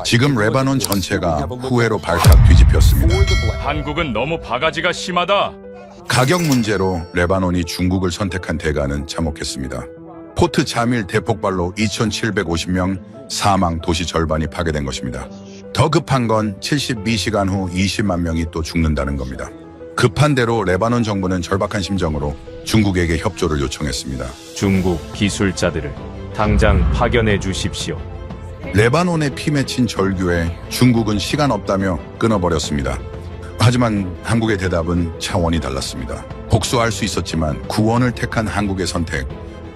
지금 레바논 전체가 후회로 발칵 뒤집혔습니다. 한국은 너무 바가지가 심하다. 가격 문제로 레바논이 중국을 선택한 대가는 참혹했습니다. 포트 자밀 대폭발로 2,750명 사망, 도시 절반이 파괴된 것입니다. 더 급한 건 72시간 후 20만 명이 또 죽는다는 겁니다. 급한 대로 레바논 정부는 절박한 심정으로 중국에게 협조를 요청했습니다. 중국 기술자들을 당장 파견해 주십시오. 레바논에 피 맺힌 절규에 중국은 시간 없다며 끊어버렸습니다. 하지만 한국의 대답은 차원이 달랐습니다. 복수할 수 있었지만 구원을 택한 한국의 선택,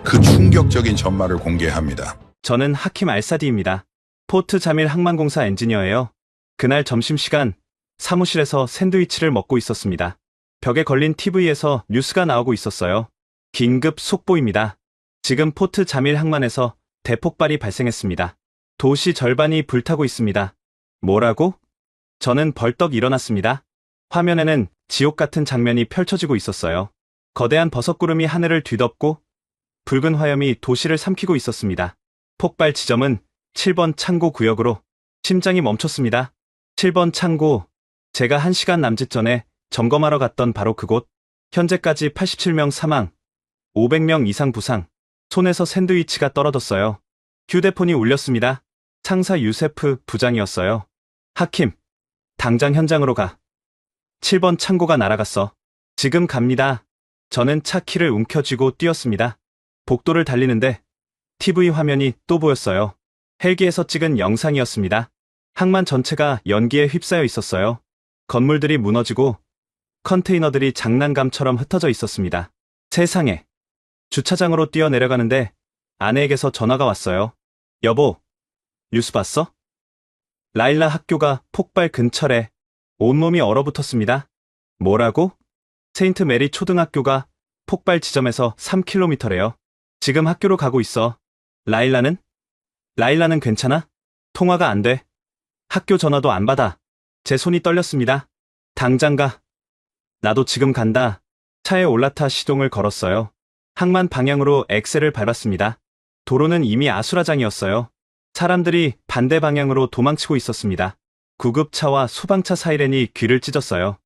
그 충격적인 전말을 공개합니다. 저는 하킴 알사디입니다. 포트 자밀 항만공사 엔지니어예요. 그날 점심시간 사무실에서 샌드위치를 먹고 있었습니다. 벽에 걸린 TV에서 뉴스가 나오고 있었어요. 긴급 속보입니다. 지금 포트 자밀 항만에서 대폭발이 발생했습니다. 도시 절반이 불타고 있습니다. 뭐라고? 저는 벌떡 일어났습니다. 화면에는 지옥 같은 장면이 펼쳐지고 있었어요. 거대한 버섯구름이 하늘을 뒤덮고 붉은 화염이 도시를 삼키고 있었습니다. 폭발 지점은 7번 창고 구역으로. 심장이 멈췄습니다. 7번 창고. 제가 1시간 남짓 전에 점검하러 갔던 바로 그곳. 현재까지 87명 사망, 500명 이상 부상. 손에서 샌드위치가 떨어졌어요. 휴대폰이 울렸습니다. 상사 유세프 부장이었어요. 하킴, 당장 현장으로 가. 7번 창고가 날아갔어. 지금 갑니다. 저는 차 키를 움켜쥐고 뛰었습니다. 복도를 달리는데 TV 화면이 또 보였어요. 헬기에서 찍은 영상이었습니다. 항만 전체가 연기에 휩싸여 있었어요. 건물들이 무너지고 컨테이너들이 장난감처럼 흩어져 있었습니다. 세상에. 주차장으로 뛰어내려가는데 아내에게서 전화가 왔어요. 여보, 뉴스 봤어? 라일라 학교가 폭발 근처래. 온몸이 얼어붙었습니다. 뭐라고? 세인트 메리 초등학교가 폭발 지점에서 3km래요. 지금 학교로 가고 있어. 라일라는? 라일라는 괜찮아? 통화가 안 돼. 학교 전화도 안 받아. 제 손이 떨렸습니다. 당장 가. 나도 지금 간다. 차에 올라타 시동을 걸었어요. 항만 방향으로 엑셀을 밟았습니다. 도로는 이미 아수라장이었어요. 사람들이 반대 방향으로 도망치고 있었습니다. 구급차와 소방차 사이렌이 귀를 찢었어요.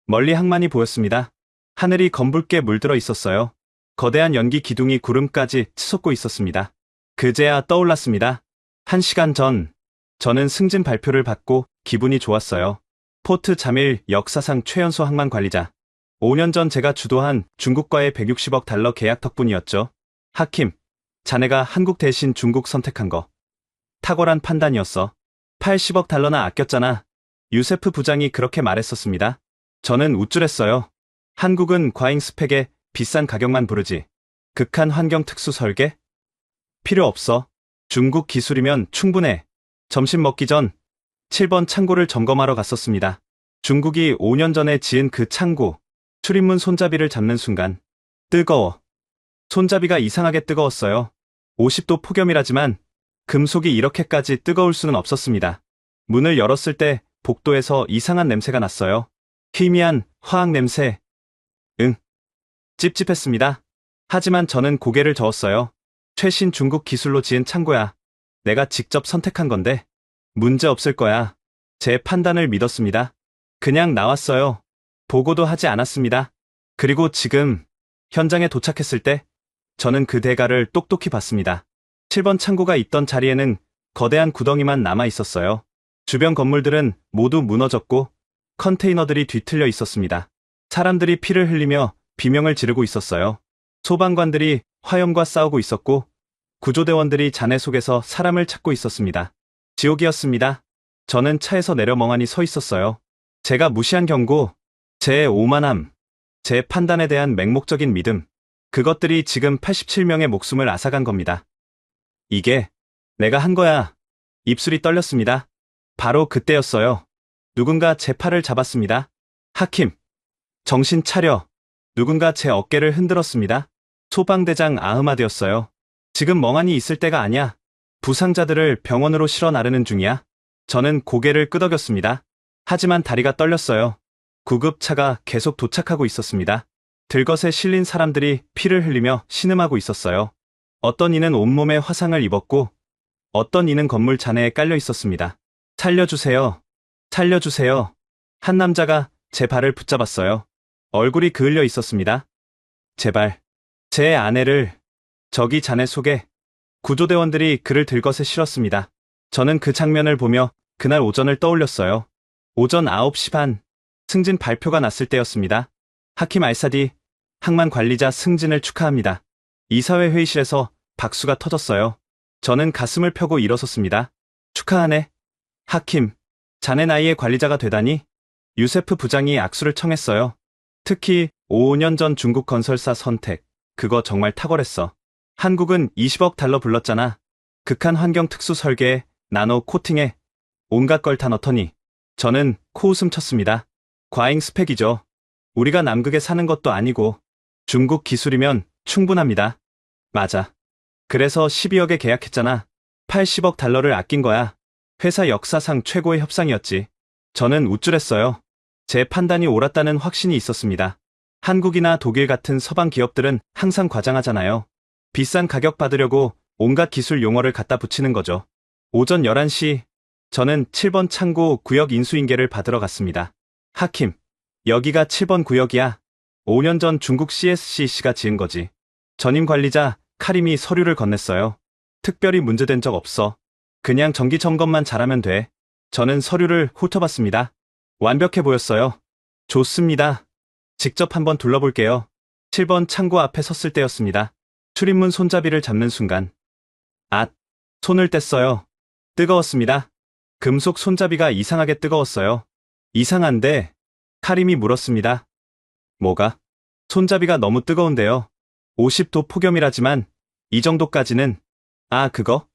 멀리 항만이 보였습니다. 하늘이 검붉게 물들어 있었어요. 거대한 연기 기둥이 구름까지 치솟고 있었습니다. 그제야 떠올랐습니다. 1시간 전, 저는 승진 발표를 받고 기분이 좋았어요. 포트 자밀 역사상 최연소 항만 관리자. 5년 전 제가 주도한 중국과의 160억 달러 계약 덕분이었죠. 하킴, 자네가 한국 대신 중국 선택한 거. 탁월한 판단이었어. 80억 달러나 아꼈잖아. 유세프 부장이 그렇게 말했었습니다. 저는 우쭐했어요. 한국은 과잉 스펙에 비싼 가격만 부르지. 극한 환경 특수 설계? 필요 없어. 중국 기술이면 충분해. 점심 먹기 전 7번 창고를 점검하러 갔었습니다. 중국이 5년 전에 지은 그 창고. 출입문 손잡이를 잡는 순간 뜨거워. 손잡이가 이상하게 뜨거웠어요. 50도 폭염이라지만 금속이 이렇게까지 뜨거울 수는 없었습니다. 문을 열었을 때 복도에서 이상한 냄새가 났어요. 희미한 화학 냄새. 찝찝했습니다. 하지만 저는 고개를 저었어요. 최신 중국 기술로 지은 창고야. 내가 직접 선택한 건데 문제 없을 거야. 제 판단을 믿었습니다. 그냥 나왔어요. 보고도 하지 않았습니다. 그리고 지금 현장에 도착했을 때 저는 그 대가를 똑똑히 봤습니다. 7번 창고가 있던 자리에는 거대한 구덩이만 남아 있었어요. 주변 건물들은 모두 무너졌고 컨테이너들이 뒤틀려 있었습니다. 사람들이 피를 흘리며 비명을 지르고 있었어요. 소방관들이 화염과 싸우고 있었고 구조대원들이 잔해 속에서 사람을 찾고 있었습니다. 지옥이었습니다. 저는 차에서 내려 멍하니 서 있었어요. 제가 무시한 경고, 제 오만함, 제 판단에 대한 맹목적인 믿음, 그것들이 지금 87명의 목숨을 앗아간 겁니다. 이게 내가 한 거야. 입술이 떨렸습니다. 바로 그때였어요. 누군가 제 팔을 잡았습니다. 하킴, 정신 차려. 누군가 제 어깨를 흔들었습니다. 소방대장 아흐마드였어요. 지금 멍하니 있을 때가 아니야. 부상자들을 병원으로 실어 나르는 중이야. 저는 고개를 끄덕였습니다. 하지만 다리가 떨렸어요. 구급차가 계속 도착하고 있었습니다. 들것에 실린 사람들이 피를 흘리며 신음하고 있었어요. 어떤 이는 온몸에 화상을 입었고 어떤 이는 건물 잔해에 깔려 있었습니다. 살려주세요. 살려주세요. 한 남자가 제 발을 붙잡았어요. 얼굴이 그을려 있었습니다. 제발, 제 아내를, 저기 자네 속에 구조대원들이 그를 들것에 실었습니다. 저는 그 장면을 보며 그날 오전을 떠올렸어요. 오전 9시 반, 승진 발표가 났을 때였습니다. 하킴 알사디, 항만 관리자 승진을 축하합니다. 이사회 회의실에서 박수가 터졌어요. 저는 가슴을 펴고 일어섰습니다. 축하하네. 하킴, 자네 나이에 관리자가 되다니. 유세프 부장이 악수를 청했어요. 특히 5년 전 중국 건설사 선택, 그거 정말 탁월했어. 한국은 20억 달러 불렀잖아. 극한 환경 특수 설계에, 나노 코팅에, 온갖 걸 다 넣더니. 저는 코웃음 쳤습니다. 과잉 스펙이죠. 우리가 남극에 사는 것도 아니고 중국 기술이면 충분합니다. 맞아. 그래서 12억에 계약했잖아. 80억 달러를 아낀 거야. 회사 역사상 최고의 협상이었지. 저는 우쭐했어요. 제 판단이 옳았다는 확신이 있었습니다. 한국이나 독일 같은 서방 기업들은 항상 과장하잖아요. 비싼 가격 받으려고 온갖 기술 용어를 갖다 붙이는 거죠. 오전 11시, 저는 7번 창고 구역 인수인계를 받으러 갔습니다. 하킴, 여기가 7번 구역이야. 5년 전 중국 CSCC가 지은 거지. 전임 관리자 카림이 서류를 건넸어요. 특별히 문제된 적 없어. 그냥 정기 점검만 잘하면 돼. 저는 서류를 훑어봤습니다. 완벽해 보였어요. 좋습니다. 직접 한번 둘러볼게요. 7번 창고 앞에 섰을 때였습니다. 출입문 손잡이를 잡는 순간. 손을 뗐어요. 뜨거웠습니다. 금속 손잡이가 이상하게 뜨거웠어요. 이상한데? 카림이 물었습니다. 뭐가? 손잡이가 너무 뜨거운데요. 50도 폭염이라지만 이 정도까지는. 그거?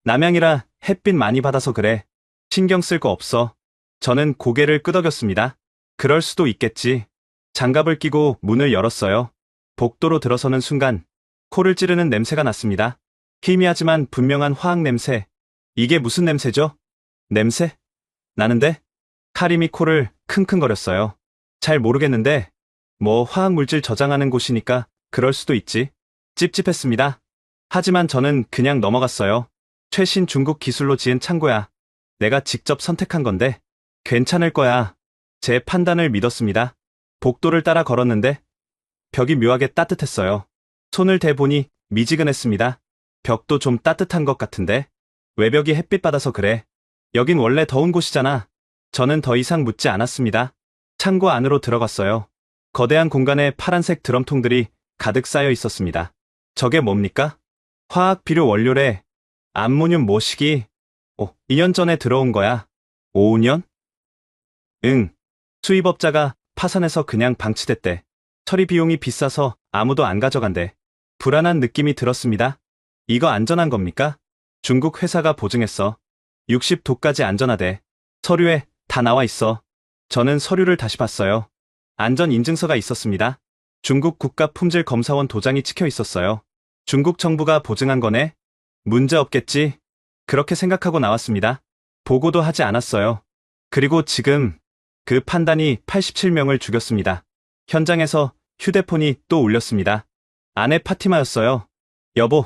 남양이라 햇빛 많이 받아서 그래. 신경 쓸 거 없어. 저는 고개를 끄덕였습니다. 그럴 수도 있겠지. 장갑을 끼고 문을 열었어요. 복도로 들어서는 순간 코를 찌르는 냄새가 났습니다. 희미하지만 분명한 화학 냄새. 이게 무슨 냄새죠? 냄새? 나는데? 카림이 코를 킁킁거렸어요. 잘 모르겠는데 뭐 화학물질 저장하는 곳이니까 그럴 수도 있지. 찝찝했습니다. 하지만 저는 그냥 넘어갔어요. 최신 중국 기술로 지은 창고야. 내가 직접 선택한 건데 괜찮을 거야. 제 판단을 믿었습니다. 복도를 따라 걸었는데 벽이 묘하게 따뜻했어요. 손을 대보니 미지근했습니다. 벽도 좀 따뜻한 것 같은데 외벽이 햇빛 받아서 그래. 여긴 원래 더운 곳이잖아. 저는 더 이상 묻지 않았습니다. 창고 안으로 들어갔어요. 거대한 공간에 파란색 드럼통들이 가득 쌓여 있었습니다. 저게 뭡니까? 화학 비료 원료래. 암모늄 모시기. 2년 전에 들어온 거야. 5년? 응. 수입업자가 파산해서 그냥 방치됐대. 처리 비용이 비싸서 아무도 안 가져간대. 불안한 느낌이 들었습니다. 이거 안전한 겁니까? 중국 회사가 보증했어. 60도까지 안전하대. 서류에 다 나와 있어. 저는 서류를 다시 봤어요. 안전 인증서가 있었습니다. 중국 국가품질검사원 도장이 찍혀 있었어요. 중국 정부가 보증한 거네? 문제 없겠지? 그렇게 생각하고 나왔습니다. 보고도 하지 않았어요. 그리고 지금 그 판단이 87명을 죽였습니다. 현장에서 휴대폰이 또 울렸습니다. 아내 파티마였어요. 여보,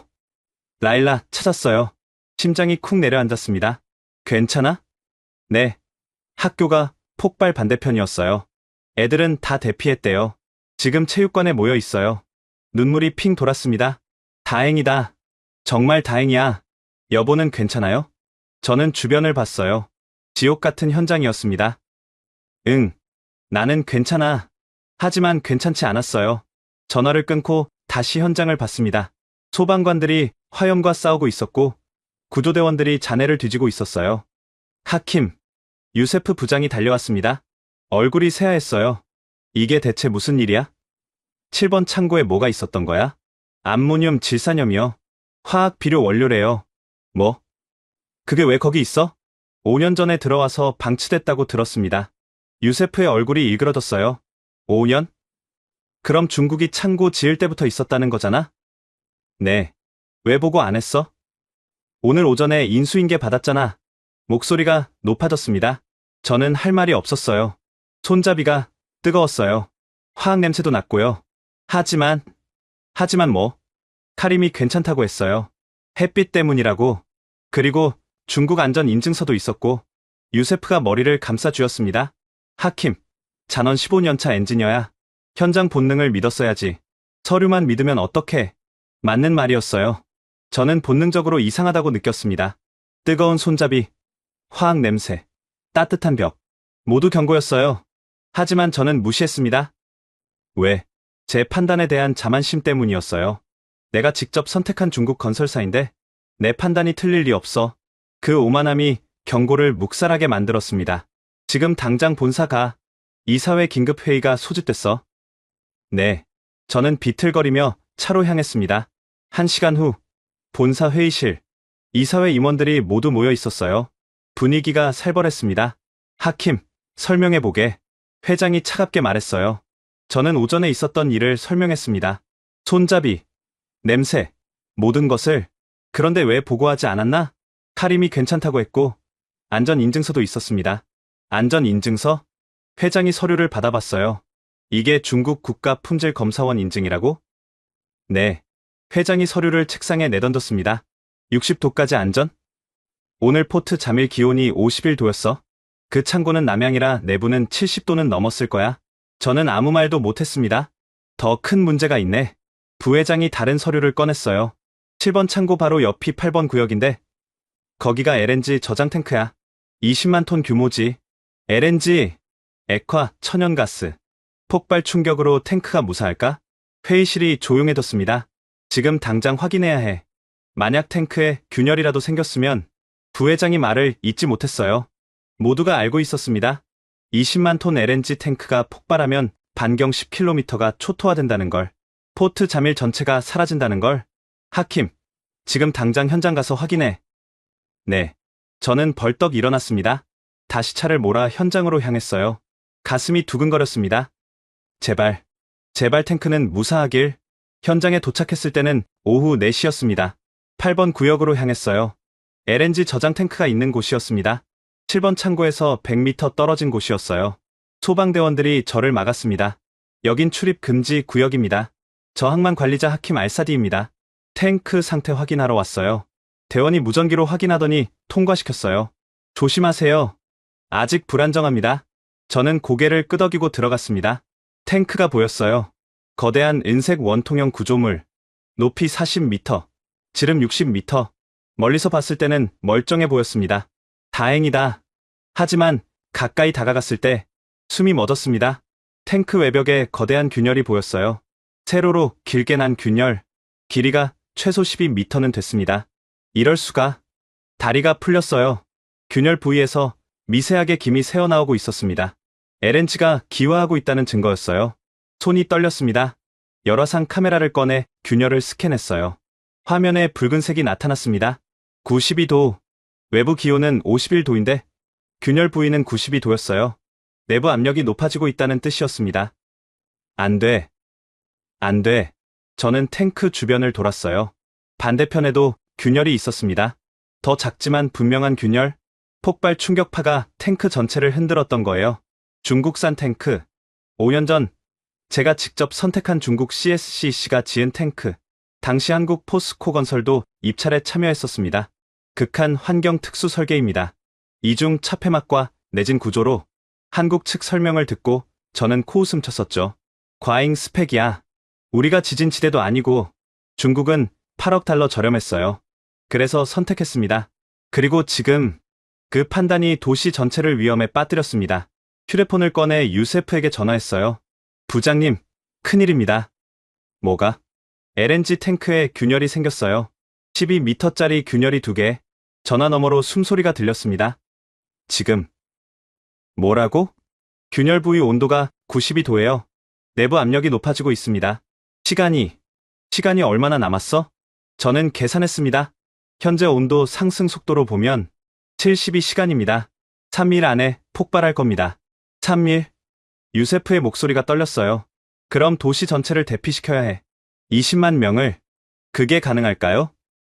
라일라 찾았어요. 심장이 쿵 내려앉았습니다. 괜찮아? 네. 학교가 폭발 반대편이었어요. 애들은 다 대피했대요. 지금 체육관에 모여 있어요. 눈물이 핑 돌았습니다. 다행이다. 정말 다행이야. 여보는 괜찮아요? 저는 주변을 봤어요. 지옥 같은 현장이었습니다. 응. 나는 괜찮아. 하지만 괜찮지 않았어요. 전화를 끊고 다시 현장을 봤습니다. 소방관들이 화염과 싸우고 있었고 구조대원들이 잔해를 뒤지고 있었어요. 하킴, 유세프 부장이 달려왔습니다. 얼굴이 새하였어요. 이게 대체 무슨 일이야? 7번 창고에 뭐가 있었던 거야? 암모늄 질산염이요. 화학 비료 원료래요. 뭐? 그게 왜 거기 있어? 5년 전에 들어와서 방치됐다고 들었습니다. 유세프의 얼굴이 일그러졌어요. 5년? 그럼 중국이 창고 지을 때부터 있었다는 거잖아? 네. 왜 보고 안 했어? 오늘 오전에 인수인계 받았잖아. 목소리가 높아졌습니다. 저는 할 말이 없었어요. 손잡이가 뜨거웠어요. 화학 냄새도 났고요. 하지만 뭐? 카림이 괜찮다고 했어요. 햇빛 때문이라고. 그리고 중국 안전 인증서도 있었고 유세프가 머리를 감싸 쥐었습니다. 하킴, 잔원 15년차 엔지니어야. 현장 본능을 믿었어야지. 서류만 믿으면 어떡해. 맞는 말이었어요. 저는 본능적으로 이상하다고 느꼈습니다. 뜨거운 손잡이, 화학 냄새, 따뜻한 벽. 모두 경고였어요. 하지만 저는 무시했습니다. 왜? 제 판단에 대한 자만심 때문이었어요. 내가 직접 선택한 중국 건설사인데 내 판단이 틀릴 리 없어. 그 오만함이 경고를 묵살하게 만들었습니다. 지금 당장 본사 가. 이사회 긴급회의가 소집됐어. 네. 저는 비틀거리며 차로 향했습니다. 1시간 후 본사 회의실. 이사회 임원들이 모두 모여 있었어요. 분위기가 살벌했습니다. 하킴, 설명해보게. 회장이 차갑게 말했어요. 저는 오전에 있었던 일을 설명했습니다. 손잡이, 냄새, 모든 것을. 그런데 왜 보고하지 않았나? 카림이 괜찮다고 했고 안전인증서도 있었습니다. 안전인증서? 회장이 서류를 받아봤어요. 이게 중국 국가품질검사원 인증이라고? 네. 회장이 서류를 책상에 내던졌습니다. 60도까지 안전? 오늘 포트 잠일 기온이 51도였어. 그 창고는 남향이라 내부는 70도는 넘었을 거야. 저는 아무 말도 못했습니다. 더 큰 문제가 있네. 부회장이 다른 서류를 꺼냈어요. 7번 창고 바로 옆이 8번 구역인데 거기가 LNG 저장 탱크야. 20만 톤 규모지. LNG, 액화, 천연가스. 폭발 충격으로 탱크가 무사할까? 회의실이 조용해졌습니다. 지금 당장 확인해야 해. 만약 탱크에 균열이라도 생겼으면 부회장이 말을 잊지 못했어요. 모두가 알고 있었습니다. 20만 톤 LNG 탱크가 폭발하면 반경 10km가 초토화된다는 걸. 포트 잠일 전체가 사라진다는 걸. 하킴, 지금 당장 현장 가서 확인해. 네. 저는 벌떡 일어났습니다. 다시 차를 몰아 현장으로 향했어요. 가슴이 두근거렸습니다. 제발 탱크는 무사하길. 현장에 도착했을 때는 오후 4시였습니다. 8번 구역으로 향했어요. LNG 저장 탱크가 있는 곳이었습니다. 7번 창고에서 100m 떨어진 곳이었어요. 소방대원들이 저를 막았습니다. 여긴 출입 금지 구역입니다. 저 항만 관리자 하킴 알사디입니다. 탱크 상태 확인하러 왔어요. 대원이 무전기로 확인하더니 통과시켰어요. 조심하세요. 아직 불안정합니다. 저는 고개를 끄덕이고 들어갔습니다. 탱크가 보였어요. 거대한 은색 원통형 구조물. 높이 40m, 지름 60m. 멀리서 봤을 때는 멀쩡해 보였습니다. 다행이다. 하지만 가까이 다가갔을 때 숨이 멎었습니다. 탱크 외벽에 거대한 균열이 보였어요. 세로로 길게 난 균열. 길이가 최소 12m는 됐습니다. 이럴 수가. 다리가 풀렸어요. 균열 부위에서 미세하게 김이 새어나오고 있었습니다. LNG가 기화하고 있다는 증거였어요. 손이 떨렸습니다. 열화상 카메라를 꺼내 균열을 스캔했어요. 화면에 붉은색이 나타났습니다. 92도. 외부 기온은 51도인데 균열 부위는 92도였어요. 내부 압력이 높아지고 있다는 뜻이었습니다. 안 돼. 안 돼. 저는 탱크 주변을 돌았어요. 반대편에도 균열이 있었습니다. 더 작지만 분명한 균열. 폭발 충격파가 탱크 전체를 흔들었던 거예요. 중국산 탱크. 5년 전 제가 직접 선택한 중국 CSCC가 지은 탱크. 당시 한국 포스코 건설도 입찰에 참여했었습니다. 극한 환경 특수 설계입니다. 이중 차폐막과 내진 구조로 한국 측 설명을 듣고 저는 코웃음 쳤었죠. 과잉 스펙이야. 우리가 지진지대도 아니고 중국은 8억 달러 저렴했어요. 그래서 선택했습니다. 그리고 지금 그 판단이 도시 전체를 위험에 빠뜨렸습니다. 휴대폰을 꺼내 유세프에게 전화했어요. 부장님, 큰일입니다. 뭐가? LNG 탱크에 균열이 생겼어요. 12m짜리 균열이 2개. 전화 너머로 숨소리가 들렸습니다. 지금. 뭐라고? 균열 부위 온도가 92도예요. 내부 압력이 높아지고 있습니다. 시간이 얼마나 남았어? 저는 계산했습니다. 현재 온도 상승 속도로 보면 72시간입니다. 3일 안에 폭발할 겁니다. 3일? 유세프의 목소리가 떨렸어요. 그럼 도시 전체를 대피시켜야 해. 20만 명을. 그게 가능할까요?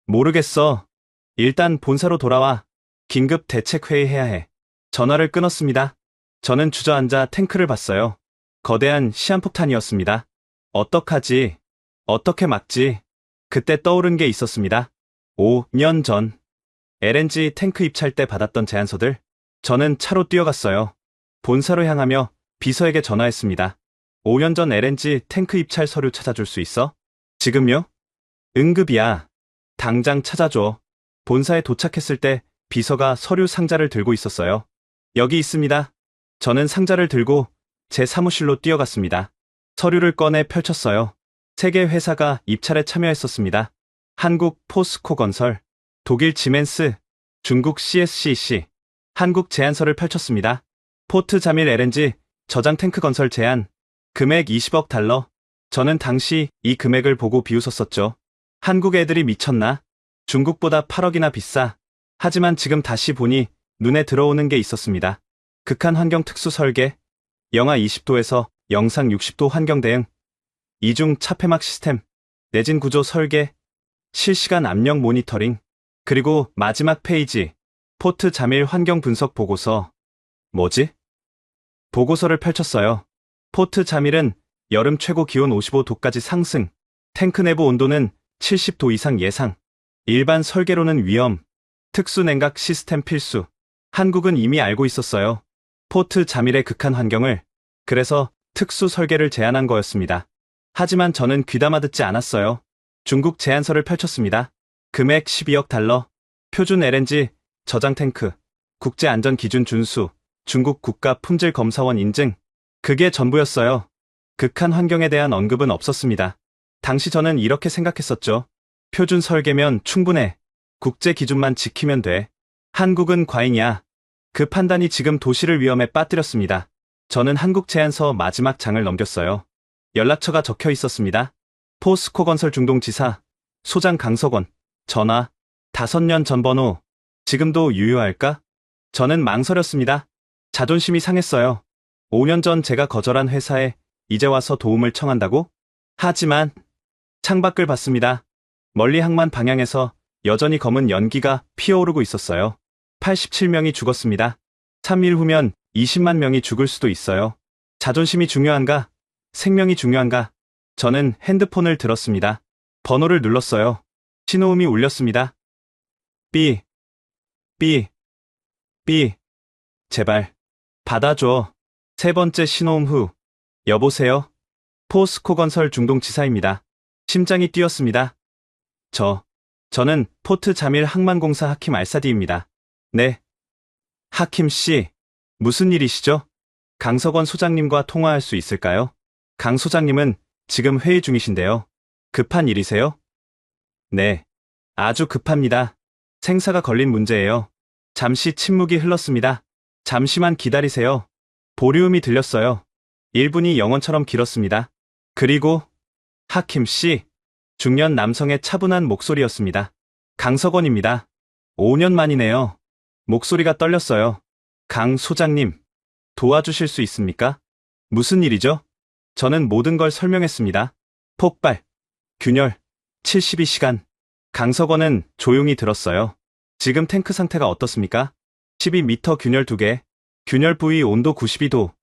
모르겠어. 일단 본사로 돌아와. 긴급 대책회의 해야 해. 전화를 끊었습니다. 저는 주저앉아 탱크를 봤어요. 거대한 시한폭탄이었습니다. 어떡하지? 어떻게 막지? 그때 떠오른 게 있었습니다. 5년 전 LNG 탱크 입찰 때 받았던 제안서들. 저는 차로 뛰어갔어요. 본사로 향하며 비서에게 전화했습니다. 5년 전 LNG 탱크 입찰 서류 찾아줄 수 있어? 지금요? 응급이야. 당장 찾아줘. 본사에 도착했을 때 비서가 서류 상자를 들고 있었어요. 여기 있습니다. 저는 상자를 들고 제 사무실로 뛰어갔습니다. 서류를 꺼내 펼쳤어요. 3개 회사가 입찰에 참여했었습니다. 한국 포스코 건설, 독일 지멘스, 중국 CSCC, 한국 제안서를 펼쳤습니다. 포트 자밀 LNG 저장 탱크 건설 제안, 금액 20억 달러. 저는 당시 이 금액을 보고 비웃었었죠. 한국 애들이 미쳤나? 중국보다 8억이나 비싸. 하지만 지금 다시 보니 눈에 들어오는 게 있었습니다. 극한 환경 특수 설계, 영하 20도에서 영상 60도 환경 대응, 이중 차폐막 시스템, 내진 구조 설계, 실시간 압력 모니터링, 그리고 마지막 페이지, 포트 자밀 환경 분석 보고서. 뭐지? 보고서를 펼쳤어요. 포트 자밀은 여름 최고 기온 55도까지 상승, 탱크 내부 온도는 70도 이상 예상, 일반 설계로는 위험, 특수 냉각 시스템 필수. 한국은 이미 알고 있었어요. 포트 자밀의 극한 환경을. 그래서 특수 설계를 제안한 거였습니다. 하지만 저는 귀담아 듣지 않았어요. 중국 제안서를 펼쳤습니다. 금액 12억 달러, 표준 LNG 저장 탱크, 국제안전기준 준수, 중국 국가품질검사원 인증. 그게 전부였어요. 극한 환경에 대한 언급은 없었습니다. 당시 저는 이렇게 생각했었죠. 표준 설계면 충분해. 국제 기준만 지키면 돼. 한국은 과잉이야. 그 판단이 지금 도시를 위험에 빠뜨렸습니다. 저는 한국 제안서 마지막 장을 넘겼어요. 연락처가 적혀 있었습니다. 포스코 건설 중동지사, 소장 강석원, 전화, 5년 전 번호. 지금도 유효할까? 저는 망설였습니다. 자존심이 상했어요. 5년 전 제가 거절한 회사에 이제 와서 도움을 청한다고? 하지만 창밖을 봤습니다. 멀리 항만 방향에서 여전히 검은 연기가 피어오르고 있었어요. 87명이 죽었습니다. 3일 후면 20만 명이 죽을 수도 있어요. 자존심이 중요한가? 생명이 중요한가? 저는 핸드폰을 들었습니다. 번호를 눌렀어요. 신호음이 울렸습니다. 삐, 삐, 삐. 제발, 받아줘. 3번째 신호음 후. 여보세요? 포스코 건설 중동지사입니다. 심장이 뛰었습니다. 저는 포트 자밀 항만공사 하킴 알사디입니다. 네. 하킴 씨, 무슨 일이시죠? 강석원 소장님과 통화할 수 있을까요? 강 소장님은 지금 회의 중이신데요. 급한 일이세요? 네. 아주 급합니다. 생사가 걸린 문제예요. 잠시 침묵이 흘렀습니다. 잠시만 기다리세요. 보류음이 들렸어요. 1분이 영원처럼 길었습니다. 그리고 하킴 씨, 중년 남성의 차분한 목소리였습니다. 강석원입니다. 5년 만이네요. 목소리가 떨렸어요. 강 소장님, 도와주실 수 있습니까? 무슨 일이죠? 저는 모든 걸 설명했습니다. 폭발, 균열, 72시간. 강석원은 조용히 들었어요. 지금 탱크 상태가 어떻습니까? 12m 균열 2개, 균열 부위 온도 92도.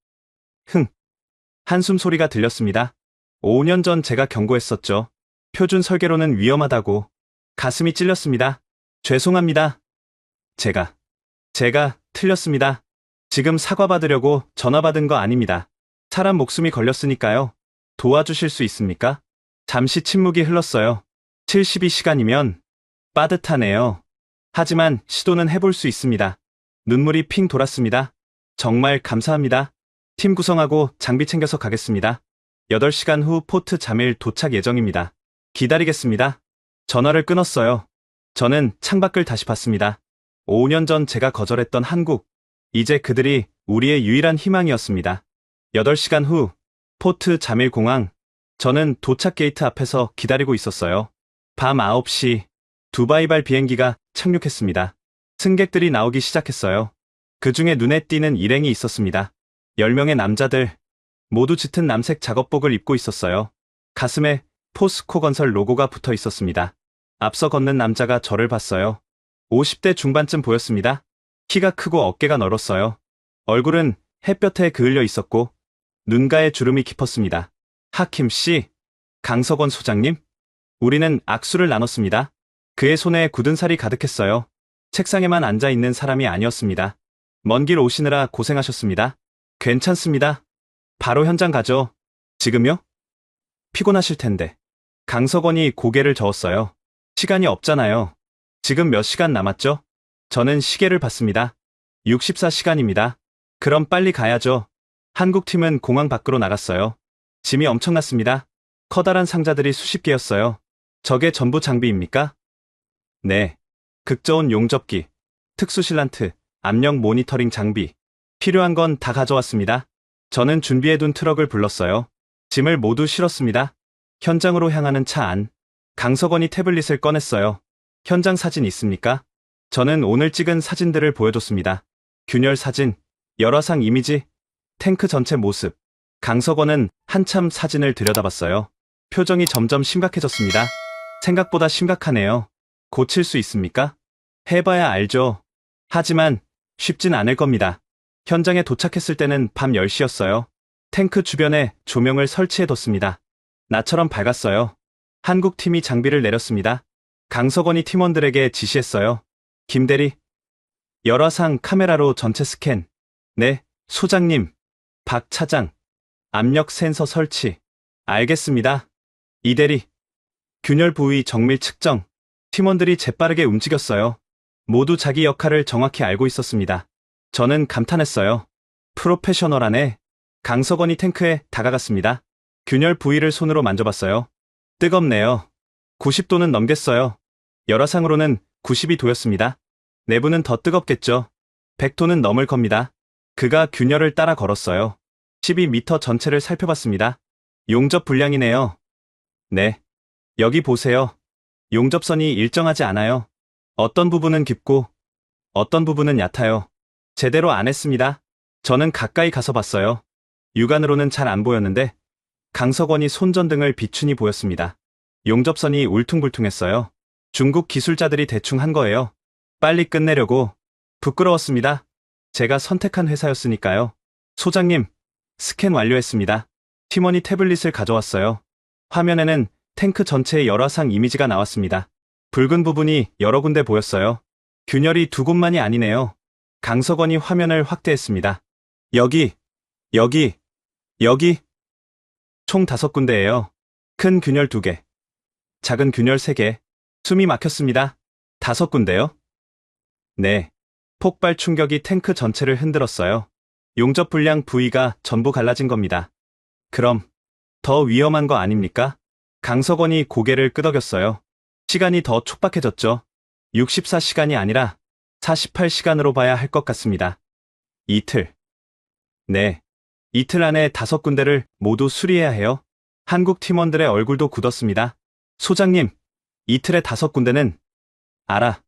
한숨 소리가 들렸습니다. 5년 전 제가 경고했었죠. 표준 설계로는 위험하다고. 가슴이 찔렸습니다. 죄송합니다. 제가 틀렸습니다. 지금 사과받으려고 전화 받은 거 아닙니다. 사람 목숨이 걸렸으니까요. 도와주실 수 있습니까? 잠시 침묵이 흘렀어요. 72시간이면 빠듯하네요. 하지만 시도는 해볼 수 있습니다. 눈물이 핑 돌았습니다. 정말 감사합니다. 팀 구성하고 장비 챙겨서 가겠습니다. 8시간 후 포트 자밀 도착 예정입니다. 기다리겠습니다. 전화를 끊었어요. 저는 창밖을 다시 봤습니다. 5년 전 제가 거절했던 한국. 이제 그들이 우리의 유일한 희망이었습니다. 8시간 후 포트 자밀 공항. 저는 도착 게이트 앞에서 기다리고 있었어요. 밤 9시 두바이발 비행기가 착륙했습니다. 승객들이 나오기 시작했어요. 그 중에 눈에 띄는 일행이 있었습니다. 10명의 남자들, 모두 짙은 남색 작업복을 입고 있었어요. 가슴에 포스코 건설 로고가 붙어 있었습니다. 앞서 걷는 남자가 저를 봤어요. 50대 중반쯤 보였습니다. 키가 크고 어깨가 넓었어요. 얼굴은 햇볕에 그을려 있었고 눈가에 주름이 깊었습니다. 하킴 씨, 강석원 소장님? 우리는 악수를 나눴습니다. 그의 손에 굳은 살이 가득했어요. 책상에만 앉아 있는 사람이 아니었습니다. 먼 길 오시느라 고생하셨습니다. 괜찮습니다. 바로 현장 가죠. 지금요? 피곤하실 텐데. 강석원이 고개를 저었어요. 시간이 없잖아요. 지금 몇 시간 남았죠? 저는 시계를 봤습니다. 64시간입니다. 그럼 빨리 가야죠. 한국팀은 공항 밖으로 나갔어요. 짐이 엄청났습니다. 커다란 상자들이 수십 개였어요. 저게 전부 장비입니까? 네. 극저온 용접기, 특수실란트, 압력 모니터링 장비. 필요한 건 다 가져왔습니다. 저는 준비해둔 트럭을 불렀어요. 짐을 모두 실었습니다. 현장으로 향하는 차 안. 강석원이 태블릿을 꺼냈어요. 현장 사진 있습니까? 저는 오늘 찍은 사진들을 보여줬습니다. 균열 사진, 열화상 이미지, 탱크 전체 모습. 강석원은 한참 사진을 들여다봤어요. 표정이 점점 심각해졌습니다. 생각보다 심각하네요. 고칠 수 있습니까? 해봐야 알죠. 하지만 쉽진 않을 겁니다. 현장에 도착했을 때는 밤 10시였어요. 탱크 주변에 조명을 설치해뒀습니다. 나처럼 밝았어요. 한국팀이 장비를 내렸습니다. 강석원이 팀원들에게 지시했어요. 김대리, 열화상 카메라로 전체 스캔. 네, 소장님. 박 차장, 압력 센서 설치. 알겠습니다. 이대리, 균열 부위 정밀 측정. 팀원들이 재빠르게 움직였어요. 모두 자기 역할을 정확히 알고 있었습니다. 저는 감탄했어요. 프로페셔널하네. 강석원이 탱크에 다가갔습니다. 균열 부위를 손으로 만져봤어요. 뜨겁네요. 90도는 넘겼어요. 열화상으로는 92도였습니다. 내부는 더 뜨겁겠죠. 100도는 넘을 겁니다. 그가 균열을 따라 걸었어요. 12m 전체를 살펴봤습니다. 용접 불량이네요. 네. 여기 보세요. 용접선이 일정하지 않아요. 어떤 부분은 깊고 어떤 부분은 얕아요. 제대로 안 했습니다. 저는 가까이 가서 봤어요. 육안으로는 잘 안 보였는데 강석원이 손전등을 비추니 보였습니다. 용접선이 울퉁불퉁했어요. 중국 기술자들이 대충 한 거예요. 빨리 끝내려고. 부끄러웠습니다. 제가 선택한 회사였으니까요. 소장님, 스캔 완료했습니다. 팀원이 태블릿을 가져왔어요. 화면에는 탱크 전체의 열화상 이미지가 나왔습니다. 붉은 부분이 여러 군데 보였어요. 균열이 두 곳만이 아니네요. 강석원이 화면을 확대했습니다. 여기, 여기, 여기. 총 5군데예요. 큰 균열 2개, 작은 균열 3개. 숨이 막혔습니다. 5군데요? 네. 폭발 충격이 탱크 전체를 흔들었어요. 용접 불량 부위가 전부 갈라진 겁니다. 그럼 더 위험한 거 아닙니까? 강석원이 고개를 끄덕였어요. 시간이 더 촉박해졌죠. 64시간이 아니라 48시간으로 봐야 할 것 같습니다. 이틀. 네. 이틀 안에 5군데를 모두 수리해야 해요. 한국 팀원들의 얼굴도 굳었습니다. 소장님, 이틀에 5군데는 알아.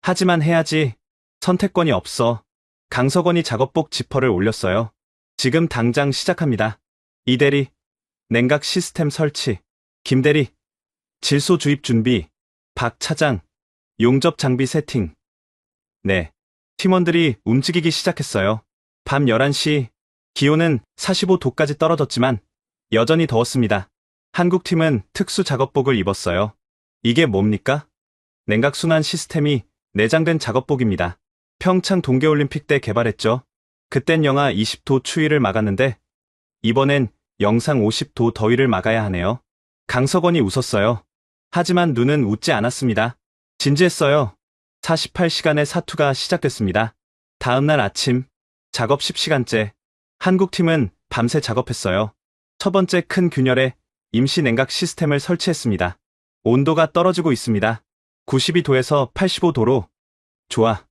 하지만 해야지. 선택권이 없어. 강석원이 작업복 지퍼를 올렸어요. 지금 당장 시작합니다. 이대리, 냉각 시스템 설치. 김대리, 질소 주입 준비. 박 차장, 용접 장비 세팅. 네. 팀원들이 움직이기 시작했어요. 밤 11시, 기온은 45도까지 떨어졌지만 여전히 더웠습니다. 한국팀은 특수 작업복을 입었어요. 이게 뭡니까? 냉각순환 시스템이 내장된 작업복입니다. 평창 동계올림픽 때 개발했죠. 그땐 영하 20도 추위를 막았는데 이번엔 영상 50도 더위를 막아야 하네요. 강석원이 웃었어요. 하지만 눈은 웃지 않았습니다. 진지했어요. 48시간의 사투가 시작됐습니다. 다음날 아침, 작업 10시간째. 한국팀은 밤새 작업했어요. 첫 번째 큰 균열에 임시 냉각 시스템을 설치했습니다. 온도가 떨어지고 있습니다. 92도에서 85도로. 좋아.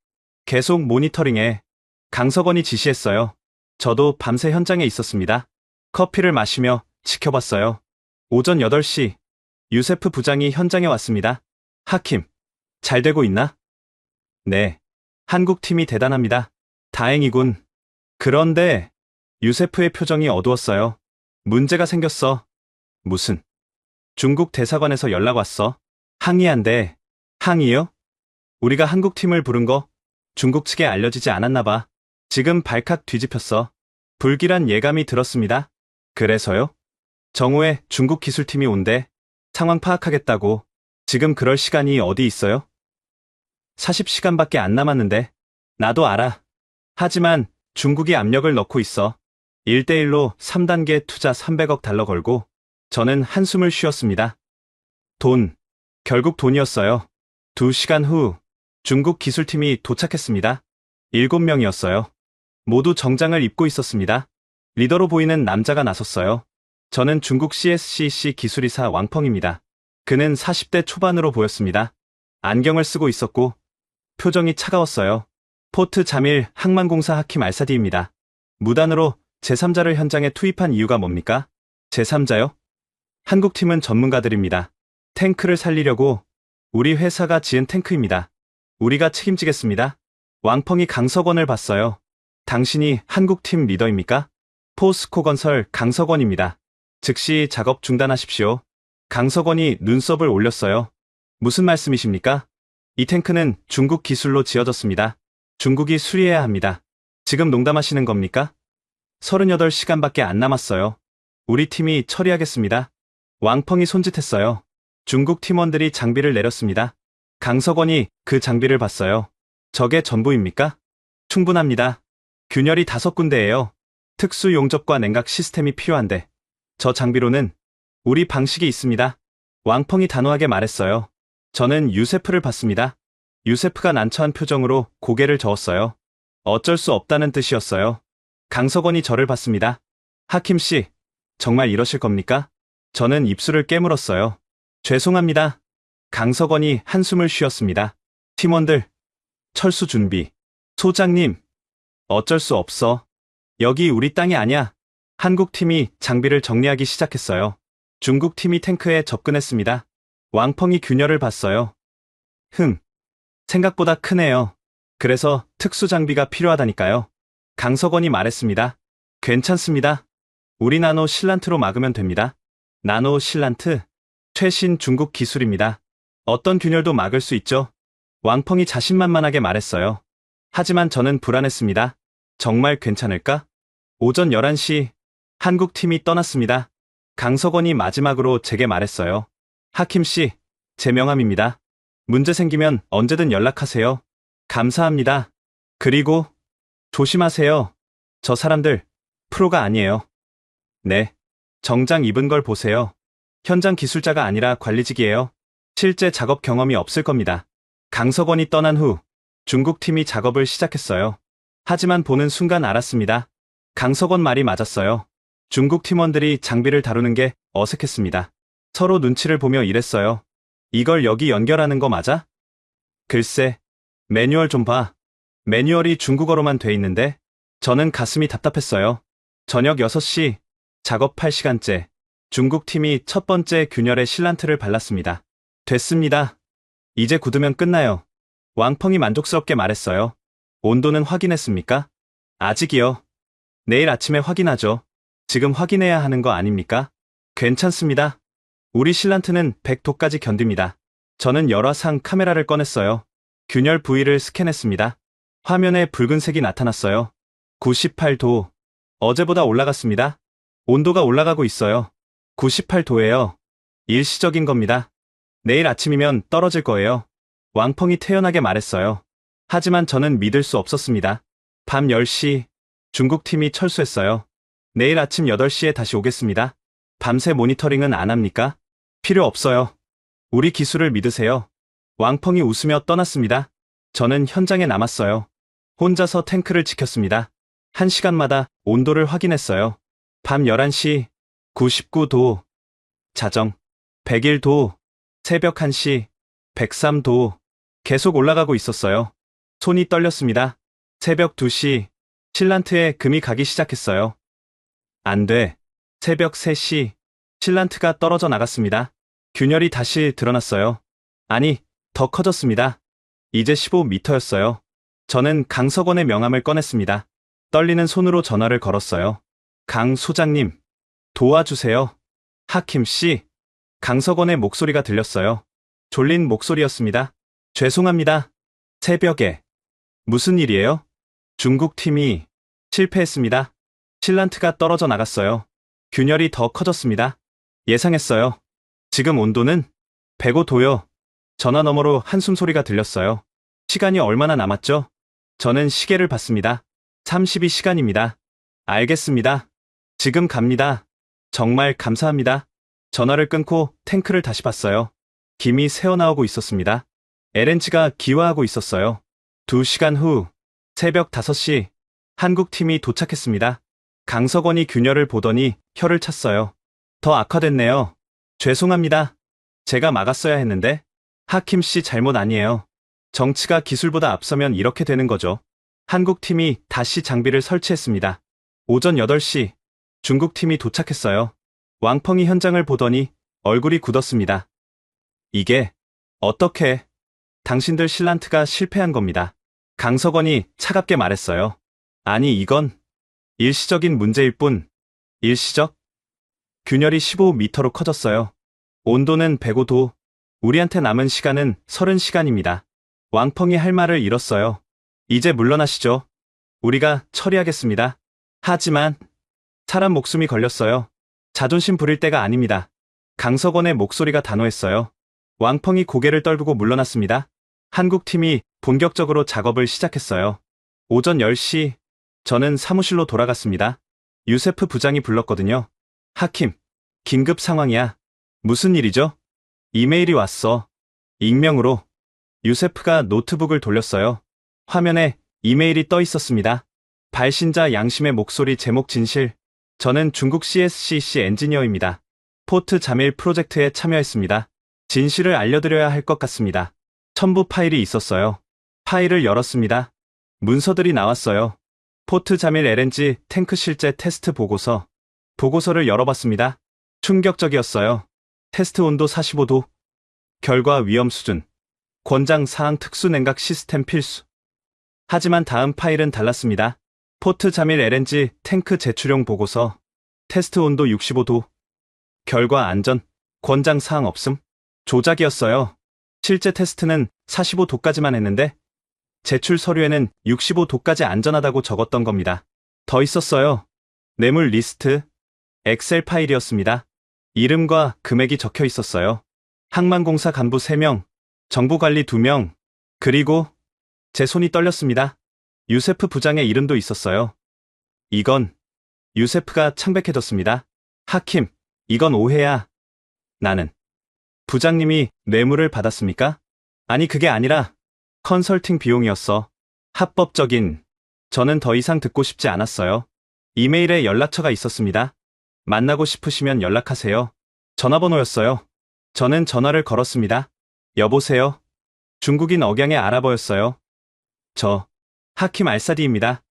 계속 모니터링해. 강석원이 지시했어요. 저도 밤새 현장에 있었습니다. 커피를 마시며 지켜봤어요. 오전 8시, 유세프 부장이 현장에 왔습니다. 하킴, 잘 되고 있나? 네. 한국팀이 대단합니다. 다행이군. 그런데 유세프의 표정이 어두웠어요. 문제가 생겼어. 무슨? 중국 대사관에서 연락 왔어. 항의한대. 항의요? 우리가 한국팀을 부른 거 중국 측에 알려지지 않았나 봐. 지금 발칵 뒤집혔어. 불길한 예감이 들었습니다. 그래서요? 정오에 중국 기술팀이 온대. 상황 파악하겠다고. 지금 그럴 시간이 어디 있어요? 40시간밖에 안 남았는데. 나도 알아. 하지만 중국이 압력을 넣고 있어. 1대1로 3단계 투자 300억 달러 걸고 저는 한숨을 쉬었습니다. 돈. 결국 돈이었어요. 2시간 후 중국 기술팀이 도착했습니다. 7명이었어요. 모두 정장을 입고 있었습니다. 리더로 보이는 남자가 나섰어요. 저는 중국 CSCC 기술이사 왕펑입니다. 그는 40대 초반으로 보였습니다. 안경을 쓰고 있었고 표정이 차가웠어요. 포트 자밀 항만공사 하킴 알사디입니다. 무단으로 제3자를 현장에 투입한 이유가 뭡니까? 제3자요? 한국팀은 전문가들입니다. 탱크를 살리려고 우리 회사가 지은 탱크입니다. 우리가 책임지겠습니다. 왕펑이 강석원을 봤어요. 당신이 한국팀 리더입니까? 포스코 건설 강석원입니다. 즉시 작업 중단하십시오. 강석원이 눈썹을 올렸어요. 무슨 말씀이십니까? 이 탱크는 중국 기술로 지어졌습니다. 중국이 수리해야 합니다. 지금 농담하시는 겁니까? 38시간밖에 안 남았어요. 우리 팀이 처리하겠습니다. 왕펑이 손짓했어요. 중국 팀원들이 장비를 내렸습니다. 강석원이 그 장비를 봤어요. 저게 전부입니까? 충분합니다. 균열이 5군데예요. 특수 용접과 냉각 시스템이 필요한데 저 장비로는 우리 방식이 있습니다. 왕펑이 단호하게 말했어요. 저는 유세프를 봤습니다. 유세프가 난처한 표정으로 고개를 저었어요. 어쩔 수 없다는 뜻이었어요. 강석원이 저를 봤습니다. 하킴 씨, 정말 이러실 겁니까? 저는 입술을 깨물었어요. 죄송합니다. 강석원이 한숨을 쉬었습니다. 팀원들, 철수 준비. 소장님, 어쩔 수 없어. 여기 우리 땅이 아니야. 한국 팀이 장비를 정리하기 시작했어요. 중국 팀이 탱크에 접근했습니다. 왕펑이 균열을 봤어요. 생각보다 크네요. 그래서 특수 장비가 필요하다니까요. 강석원이 말했습니다. 괜찮습니다. 우리 나노 실란트로 막으면 됩니다. 나노 실란트? 최신 중국 기술입니다. 어떤 균열도 막을 수 있죠. 왕펑이 자신만만하게 말했어요. 하지만 저는 불안했습니다. 정말 괜찮을까? 오전 11시 한국 팀이 떠났습니다. 강석원이 마지막으로 제게 말했어요. 하킴 씨, 제 명함입니다. 문제 생기면 언제든 연락하세요. 감사합니다. 그리고 조심하세요. 저 사람들 프로가 아니에요. 네. 정장 입은 걸 보세요. 현장 기술자가 아니라 관리직이에요. 실제 작업 경험이 없을 겁니다. 강석원이 떠난 후 중국 팀이 작업을 시작했어요. 하지만 보는 순간 알았습니다. 강석원 말이 맞았어요. 중국 팀원들이 장비를 다루는 게 어색했습니다. 서로 눈치를 보며 일했어요. 이걸 여기 연결하는 거 맞아? 글쎄, 매뉴얼 좀 봐. 매뉴얼이 중국어로만 돼 있는데 저는 가슴이 답답했어요. 저녁 6시, 작업 8시간째. 중국 팀이 첫 번째 균열에 실란트를 발랐습니다. 됐습니다. 이제 굳으면 끝나요. 왕펑이 만족스럽게 말했어요. 온도는 확인했습니까? 아직이요. 내일 아침에 확인하죠. 지금 확인해야 하는 거 아닙니까? 괜찮습니다. 우리 실란트는 100도까지 견딥니다. 저는 열화상 카메라를 꺼냈어요. 균열 부위를 스캔했습니다. 화면에 붉은색이 나타났어요. 98도. 어제보다 올라갔습니다. 온도가 올라가고 있어요. 98도예요. 일시적인 겁니다. 내일 아침이면 떨어질 거예요. 왕펑이 태연하게 말했어요. 하지만 저는 믿을 수 없었습니다. 밤 10시, 중국 팀이 철수했어요. 내일 아침 8시에 다시 오겠습니다. 밤새 모니터링은 안 합니까? 필요 없어요. 우리 기술을 믿으세요. 왕펑이 웃으며 떠났습니다. 저는 현장에 남았어요. 혼자서 탱크를 지켰습니다. 1시간마다 온도를 확인했어요. 밤 11시, 99도, 자정, 101도, 새벽 1시, 103도, 계속 올라가고 있었어요. 손이 떨렸습니다. 새벽 2시, 실란트에 금이 가기 시작했어요. 안 돼. 새벽 3시, 실란트가 떨어져 나갔습니다. 균열이 다시 드러났어요. 아니, 더 커졌습니다. 이제 15m였어요. 저는 강석원의 명함을 꺼냈습니다. 떨리는 손으로 전화를 걸었어요. 강 소장님, 도와주세요. 하킴 씨. 강석원의 목소리가 들렸어요. 졸린 목소리였습니다. 죄송합니다. 새벽에. 무슨 일이에요? 중국 팀이 실패했습니다. 실란트가 떨어져 나갔어요. 균열이 더 커졌습니다. 예상했어요. 지금 온도는 105도요. 전화 너머로 한숨 소리가 들렸어요. 시간이 얼마나 남았죠? 저는 시계를 봤습니다. 32시간입니다. 알겠습니다. 지금 갑니다. 정말 감사합니다. 전화를 끊고 탱크를 다시 봤어요. 김이 새어나오고 있었습니다. LNG가 기화하고 있었어요. 2시간 후, 새벽 5시, 한국팀이 도착했습니다. 강석원이 균열을 보더니 혀를 찼어요. 더 악화됐네요. 죄송합니다. 제가 막았어야 했는데. 하킴 씨 잘못 아니에요. 정치가 기술보다 앞서면 이렇게 되는 거죠. 한국팀이 다시 장비를 설치했습니다. 오전 8시, 중국팀이 도착했어요. 왕펑이 현장을 보더니 얼굴이 굳었습니다. 이게 어떻게? 당신들 실란트가 실패한 겁니다. 강석원이 차갑게 말했어요. 아니 이건 일시적인 문제일 뿐. 일시적? 균열이 15m로 커졌어요. 온도는 105도. 우리한테 남은 시간은 30시간입니다. 왕펑이 할 말을 잃었어요. 이제 물러나시죠. 우리가 처리하겠습니다. 하지만 사람 목숨이 걸렸어요. 자존심 부릴 때가 아닙니다. 강석원의 목소리가 단호했어요. 왕펑이 고개를 떨구고 물러났습니다. 한국팀이 본격적으로 작업을 시작했어요. 오전 10시, 저는 사무실로 돌아갔습니다. 유세프 부장이 불렀거든요. 하킴, 긴급 상황이야. 무슨 일이죠? 이메일이 왔어. 익명으로. 유세프가 노트북을 돌렸어요. 화면에 이메일이 떠 있었습니다. 발신자 양심의 목소리 제목 진실. 저는 중국 CSCC 엔지니어입니다. 포트 자밀 프로젝트에 참여했습니다. 진실을 알려드려야 할 것 같습니다. 첨부 파일이 있었어요. 파일을 열었습니다. 문서들이 나왔어요. 포트 자밀 LNG 탱크 실제 테스트 보고서. 보고서를 열어봤습니다. 충격적이었어요. 테스트 온도 45도. 결과 위험 수준. 권장 사항 특수 냉각 시스템 필수. 하지만 다음 파일은 달랐습니다. 포트 자밀 LNG 탱크 제출용 보고서. 테스트 온도 65도. 결과 안전. 권장 사항 없음. 조작이었어요. 실제 테스트는 45도까지만 했는데 제출 서류에는 65도까지 안전하다고 적었던 겁니다. 더 있었어요. 뇌물 리스트. 엑셀 파일이었습니다. 이름과 금액이 적혀 있었어요. 항만공사 간부 3명, 정보관리 2명, 그리고 제 손이 떨렸습니다. 유세프 부장의 이름도 있었어요. 이건 유세프가 창백해졌습니다. 하킴, 이건 오해야. 나는 부장님이 뇌물을 받았습니까? 아니 그게 아니라 컨설팅 비용이었어. 합법적인. 저는 더 이상 듣고 싶지 않았어요. 이메일에 연락처가 있었습니다. 만나고 싶으시면 연락하세요. 전화번호였어요. 저는 전화를 걸었습니다. 여보세요? 중국인 억양의 아랍어였어요. 저 하킴 알사디입니다.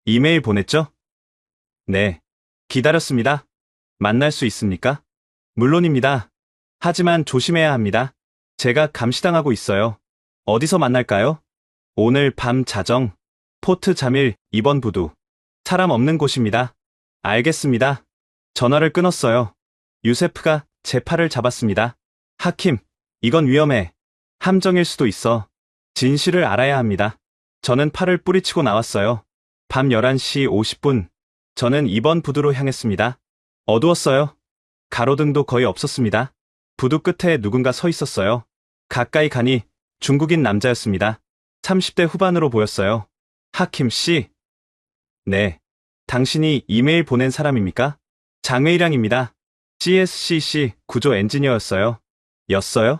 이메일 보냈죠? 네. 기다렸습니다. 만날 수 있습니까? 물론입니다. 하지만 조심해야 합니다. 제가 감시당하고 있어요. 어디서 만날까요? 오늘 밤 자정. 포트 자밀 2번 부두. 사람 없는 곳입니다. 알겠습니다. 전화를 끊었어요. 유세프가 제 팔을 잡았습니다. 하킴, 이건 위험해. 함정일 수도 있어. 진실을 알아야 합니다. 저는 팔을 뿌리치고 나왔어요. 밤 11시 50분. 저는 2번 부두로 향했습니다. 어두웠어요. 가로등도 거의 없었습니다. 부두 끝에 누군가 서 있었어요. 가까이 가니 중국인 남자였습니다. 30대 후반으로 보였어요. 하킴 씨? 네. 당신이 이메일 보낸 사람입니까? 장외일양입니다. CSCC 구조 엔지니어였어요. 였어요?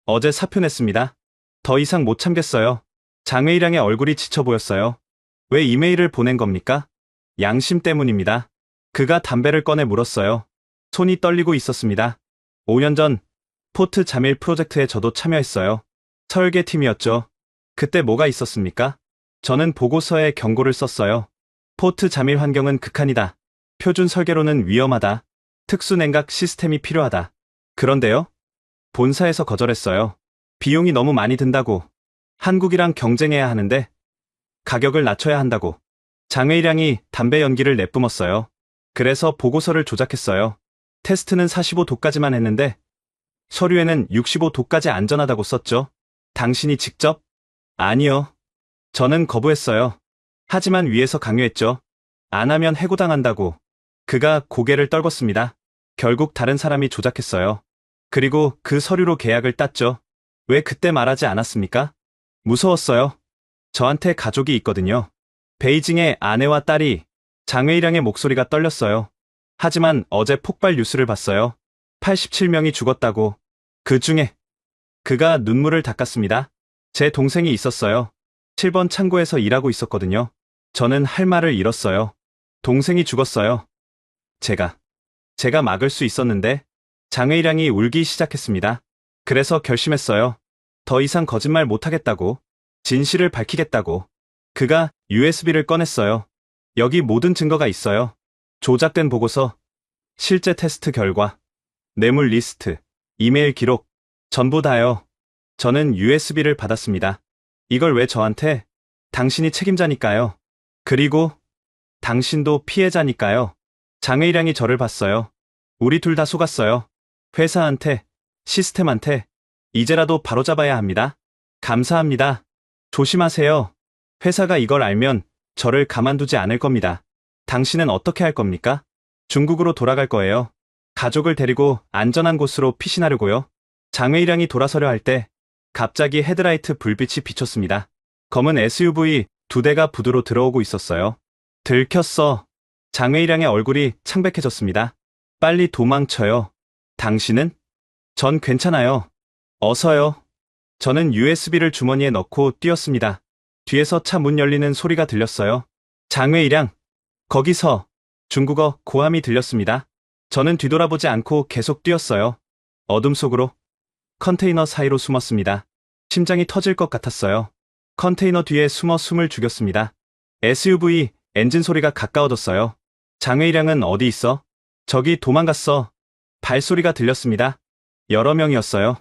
어제 사표 냈습니다. 더 이상 못 참겠어요. 장외일양의 얼굴이 지쳐 보였어요. 왜 이메일을 보낸 겁니까? 양심 때문입니다. 그가 담배를 꺼내 물었어요. 손이 떨리고 있었습니다. 5년 전 포트 자밀 프로젝트에 저도 참여했어요. 설계팀이었죠. 그때 뭐가 있었습니까? 저는 보고서에 경고를 썼어요. 포트 자밀 환경은 극한이다. 표준 설계로는 위험하다. 특수 냉각 시스템이 필요하다. 그런데요? 본사에서 거절했어요. 비용이 너무 많이 든다고. 한국이랑 경쟁해야 하는데 가격을 낮춰야 한다고. 장외일양이 담배 연기를 내뿜었어요. 그래서 보고서를 조작했어요. 테스트는 45도까지만 했는데 서류에는 65도까지 안전하다고 썼죠. 당신이 직접? 아니요. 저는 거부했어요. 하지만 위에서 강요했죠. 안 하면 해고당한다고. 그가 고개를 떨궜습니다. 결국 다른 사람이 조작했어요. 그리고 그 서류로 계약을 땄죠. 왜 그때 말하지 않았습니까? 무서웠어요. 저한테 가족이 있거든요. 베이징의 아내와 딸이. 장외일양의 목소리가 떨렸어요. 하지만 어제 폭발 뉴스를 봤어요. 87명이 죽었다고. 그 중에 그가 눈물을 닦았습니다. 제 동생이 있었어요. 7번 창고에서 일하고 있었거든요. 저는 할 말을 잃었어요. 동생이 죽었어요. 제가 막을 수 있었는데. 장외일양이 울기 시작했습니다. 그래서 결심했어요. 더 이상 거짓말 못하겠다고. 진실을 밝히겠다고. 그가 USB를 꺼냈어요. 여기 모든 증거가 있어요. 조작된 보고서, 실제 테스트 결과, 뇌물 리스트, 이메일 기록, 전부 다요. 저는 USB를 받았습니다. 이걸 왜 저한테? 당신이 책임자니까요. 그리고 당신도 피해자니까요. 장외일양이 저를 봤어요. 우리 둘 다 속았어요. 회사한테, 시스템한테. 이제라도 바로잡아야 합니다. 감사합니다. 조심하세요. 회사가 이걸 알면 저를 가만두지 않을 겁니다. 당신은 어떻게 할 겁니까? 중국으로 돌아갈 거예요. 가족을 데리고 안전한 곳으로 피신하려고요. 장외일양이 돌아서려 할 때 갑자기 헤드라이트 불빛이 비쳤습니다. 검은 SUV 2대가 부두로 들어오고 있었어요. 들켰어. 장외일양의 얼굴이 창백해졌습니다. 빨리 도망쳐요. 당신은? 전 괜찮아요. 어서요. 저는 USB를 주머니에 넣고 뛰었습니다. 뒤에서 차 문 열리는 소리가 들렸어요. 장외일양. 거기서. 중국어 고함이 들렸습니다. 저는 뒤돌아보지 않고 계속 뛰었어요. 어둠 속으로. 컨테이너 사이로 숨었습니다. 심장이 터질 것 같았어요. 컨테이너 뒤에 숨어 숨을 죽였습니다. SUV 엔진 소리가 가까워졌어요. 장외일양은 어디 있어? 저기 도망갔어. 발소리가 들렸습니다. 여러 명이었어요.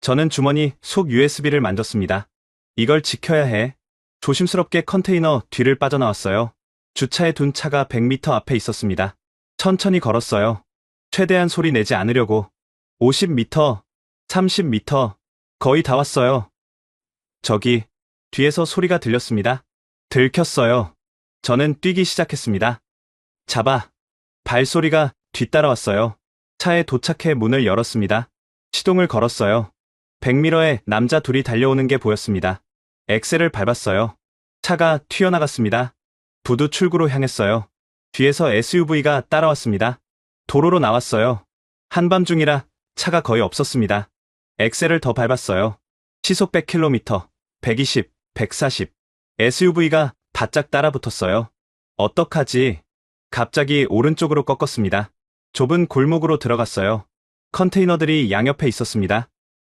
저는 주머니 속 USB를 만졌습니다. 이걸 지켜야 해. 조심스럽게 컨테이너 뒤를 빠져나왔어요. 주차해 둔 차가 100m 앞에 있었습니다. 천천히 걸었어요. 최대한 소리 내지 않으려고. 50m, 30m, 거의 다 왔어요. 저기, 뒤에서 소리가 들렸습니다. 들켰어요. 저는 뛰기 시작했습니다. 잡아. 발소리가 뒤따라왔어요. 차에 도착해 문을 열었습니다. 시동을 걸었어요. 100m에 남자 둘이 달려오는 게 보였습니다. 엑셀을 밟았어요. 차가 튀어나갔습니다. 부두 출구로 향했어요. 뒤에서 SUV가 따라왔습니다. 도로로 나왔어요. 한밤중이라 차가 거의 없었습니다. 엑셀을 더 밟았어요. 시속 100km, 120, 140. SUV가 바짝 따라붙었어요. 어떡하지? 갑자기 오른쪽으로 꺾었습니다. 좁은 골목으로 들어갔어요. 컨테이너들이 양옆에 있었습니다.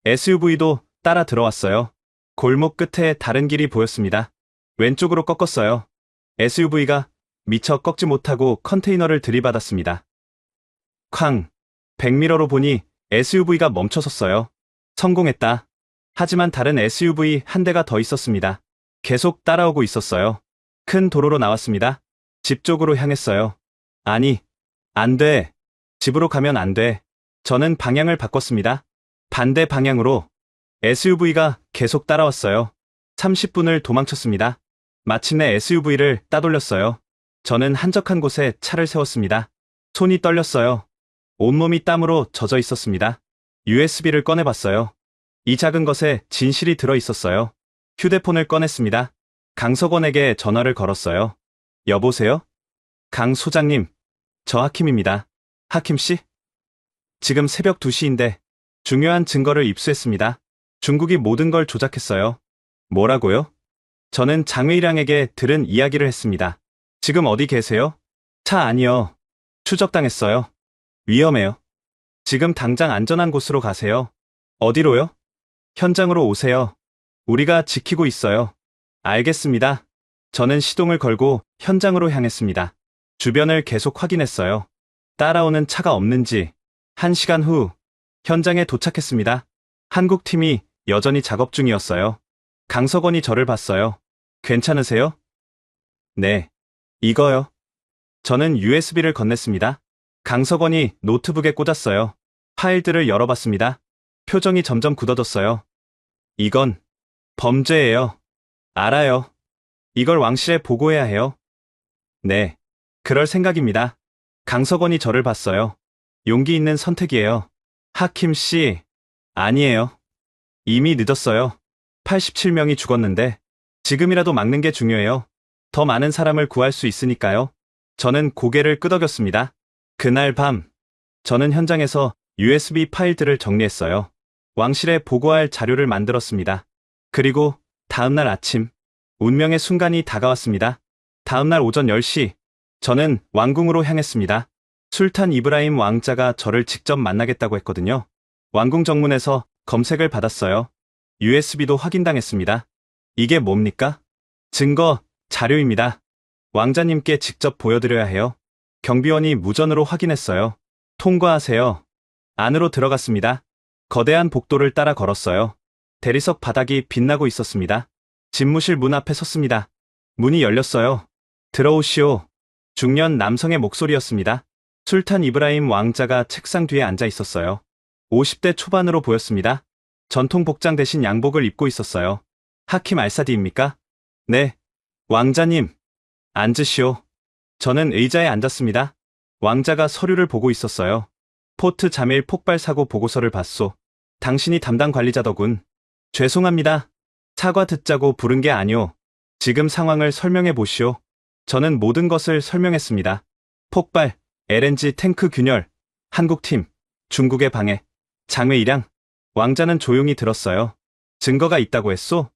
SUV도 따라 들어왔어요. 골목 끝에 다른 길이 보였습니다. 왼쪽으로 꺾었어요. SUV가 미처 꺾지 못하고 컨테이너를 들이받았습니다. 쾅! 100m로 보니 SUV가 멈춰섰어요. 성공했다. 하지만 다른 SUV 한 대가 더 있었습니다. 계속 따라오고 있었어요. 큰 도로로 나왔습니다. 집 쪽으로 향했어요. 아니, 안 돼. 집으로 가면 안 돼. 저는 방향을 바꿨습니다. 반대 방향으로. SUV가 계속 따라왔어요. 30분을 도망쳤습니다. 마침내 SUV를 따돌렸어요. 저는 한적한 곳에 차를 세웠습니다. 손이 떨렸어요. 온몸이 땀으로 젖어 있었습니다. USB를 꺼내봤어요. 이 작은 것에 진실이 들어 있었어요. 휴대폰을 꺼냈습니다. 강석원에게 전화를 걸었어요. 여보세요? 강 소장님, 저 하킴입니다. 하킴 씨? 지금 새벽 2시인데 중요한 증거를 입수했습니다. 중국이 모든 걸 조작했어요. 뭐라고요? 저는 장외일양에게 들은 이야기를 했습니다. 지금 어디 계세요? 차 안이요. 추적당했어요. 위험해요. 지금 당장 안전한 곳으로 가세요. 어디로요? 현장으로 오세요. 우리가 지키고 있어요. 알겠습니다. 저는 시동을 걸고 현장으로 향했습니다. 주변을 계속 확인했어요. 따라오는 차가 없는지. 1시간 후 현장에 도착했습니다. 한국팀이 여전히 작업 중이었어요. 강석원이 저를 봤어요. 괜찮으세요? 네. 이거요. 저는 USB를 건넸습니다. 강석원이 노트북에 꽂았어요. 파일들을 열어봤습니다. 표정이 점점 굳어졌어요. 이건 범죄예요. 알아요. 이걸 왕실에 보고해야 해요. 네. 그럴 생각입니다. 강석원이 저를 봤어요. 용기 있는 선택이에요. 하킴 씨. 아니에요. 이미 늦었어요. 87명이 죽었는데 지금이라도 막는 게 중요해요. 더 많은 사람을 구할 수 있으니까요. 저는 고개를 끄덕였습니다. 그날 밤, 저는 현장에서 USB 파일들을 정리했어요. 왕실에 보고할 자료를 만들었습니다. 그리고 다음날 아침, 운명의 순간이 다가왔습니다. 다음날 오전 10시, 저는 왕궁으로 향했습니다. 술탄 이브라임 왕자가 저를 직접 만나겠다고 했거든요. 왕궁 정문에서 검색을 받았어요. USB도 확인당했습니다. 이게 뭡니까? 증거, 자료입니다. 왕자님께 직접 보여드려야 해요. 경비원이 무전으로 확인했어요. 통과하세요. 안으로 들어갔습니다. 거대한 복도를 따라 걸었어요. 대리석 바닥이 빛나고 있었습니다. 집무실 문 앞에 섰습니다. 문이 열렸어요. 들어오시오. 중년 남성의 목소리였습니다. 술탄 이브라임 왕자가 책상 뒤에 앉아 있었어요. 50대 초반으로 보였습니다. 전통 복장 대신 양복을 입고 있었어요. 하킴 알사디입니까? 네. 왕자님. 앉으시오. 저는 의자에 앉았습니다. 왕자가 서류를 보고 있었어요. 포트 자밀 폭발 사고 보고서를 봤소. 당신이 담당 관리자더군. 죄송합니다. 사과 듣자고 부른 게 아니오. 지금 상황을 설명해 보시오. 저는 모든 것을 설명했습니다. 폭발, LNG 탱크 균열, 한국팀, 중국의 방해, 장외 일양. 왕자는 조용히 들었어요. 증거가 있다고 했소?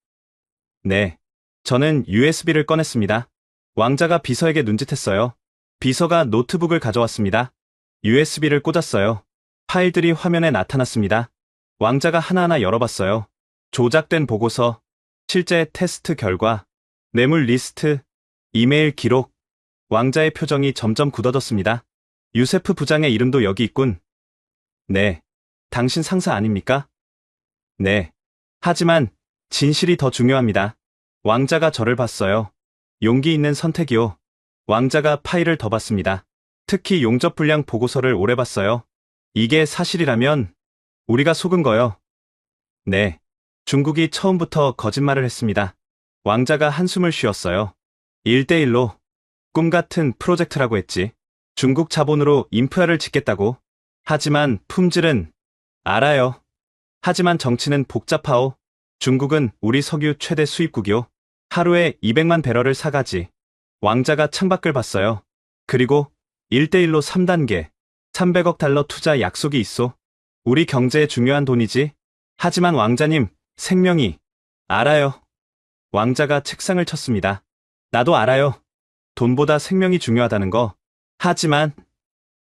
네. 저는 USB를 꺼냈습니다. 왕자가 비서에게 눈짓했어요. 비서가 노트북을 가져왔습니다. USB를 꽂았어요. 파일들이 화면에 나타났습니다. 왕자가 하나하나 열어봤어요. 조작된 보고서, 실제 테스트 결과, 뇌물 리스트, 이메일 기록. 왕자의 표정이 점점 굳어졌습니다. 유세프 부장의 이름도 여기 있군. 네. 당신 상사 아닙니까? 네. 하지만 진실이 더 중요합니다. 왕자가 저를 봤어요. 용기 있는 선택이요. 왕자가 파일을 더 봤습니다. 특히 용접 분량 보고서를 오래 봤어요. 이게 사실이라면 우리가 속은 거요. 네. 중국이 처음부터 거짓말을 했습니다. 왕자가 한숨을 쉬었어요. 1대1로 꿈 같은 프로젝트라고 했지. 중국 자본으로 인프라를 짓겠다고. 하지만 품질은 알아요. 하지만 정치는 복잡하오. 중국은 우리 석유 최대 수입국이오. 하루에 200만 배럴을 사가지. 왕자가 창밖을 봤어요. 그리고 1대1로 3단계, 300억 달러 투자 약속이 있어. 우리 경제에 중요한 돈이지. 하지만 왕자님, 생명이. 알아요. 왕자가 책상을 쳤습니다. 나도 알아요. 돈보다 생명이 중요하다는 거. 하지만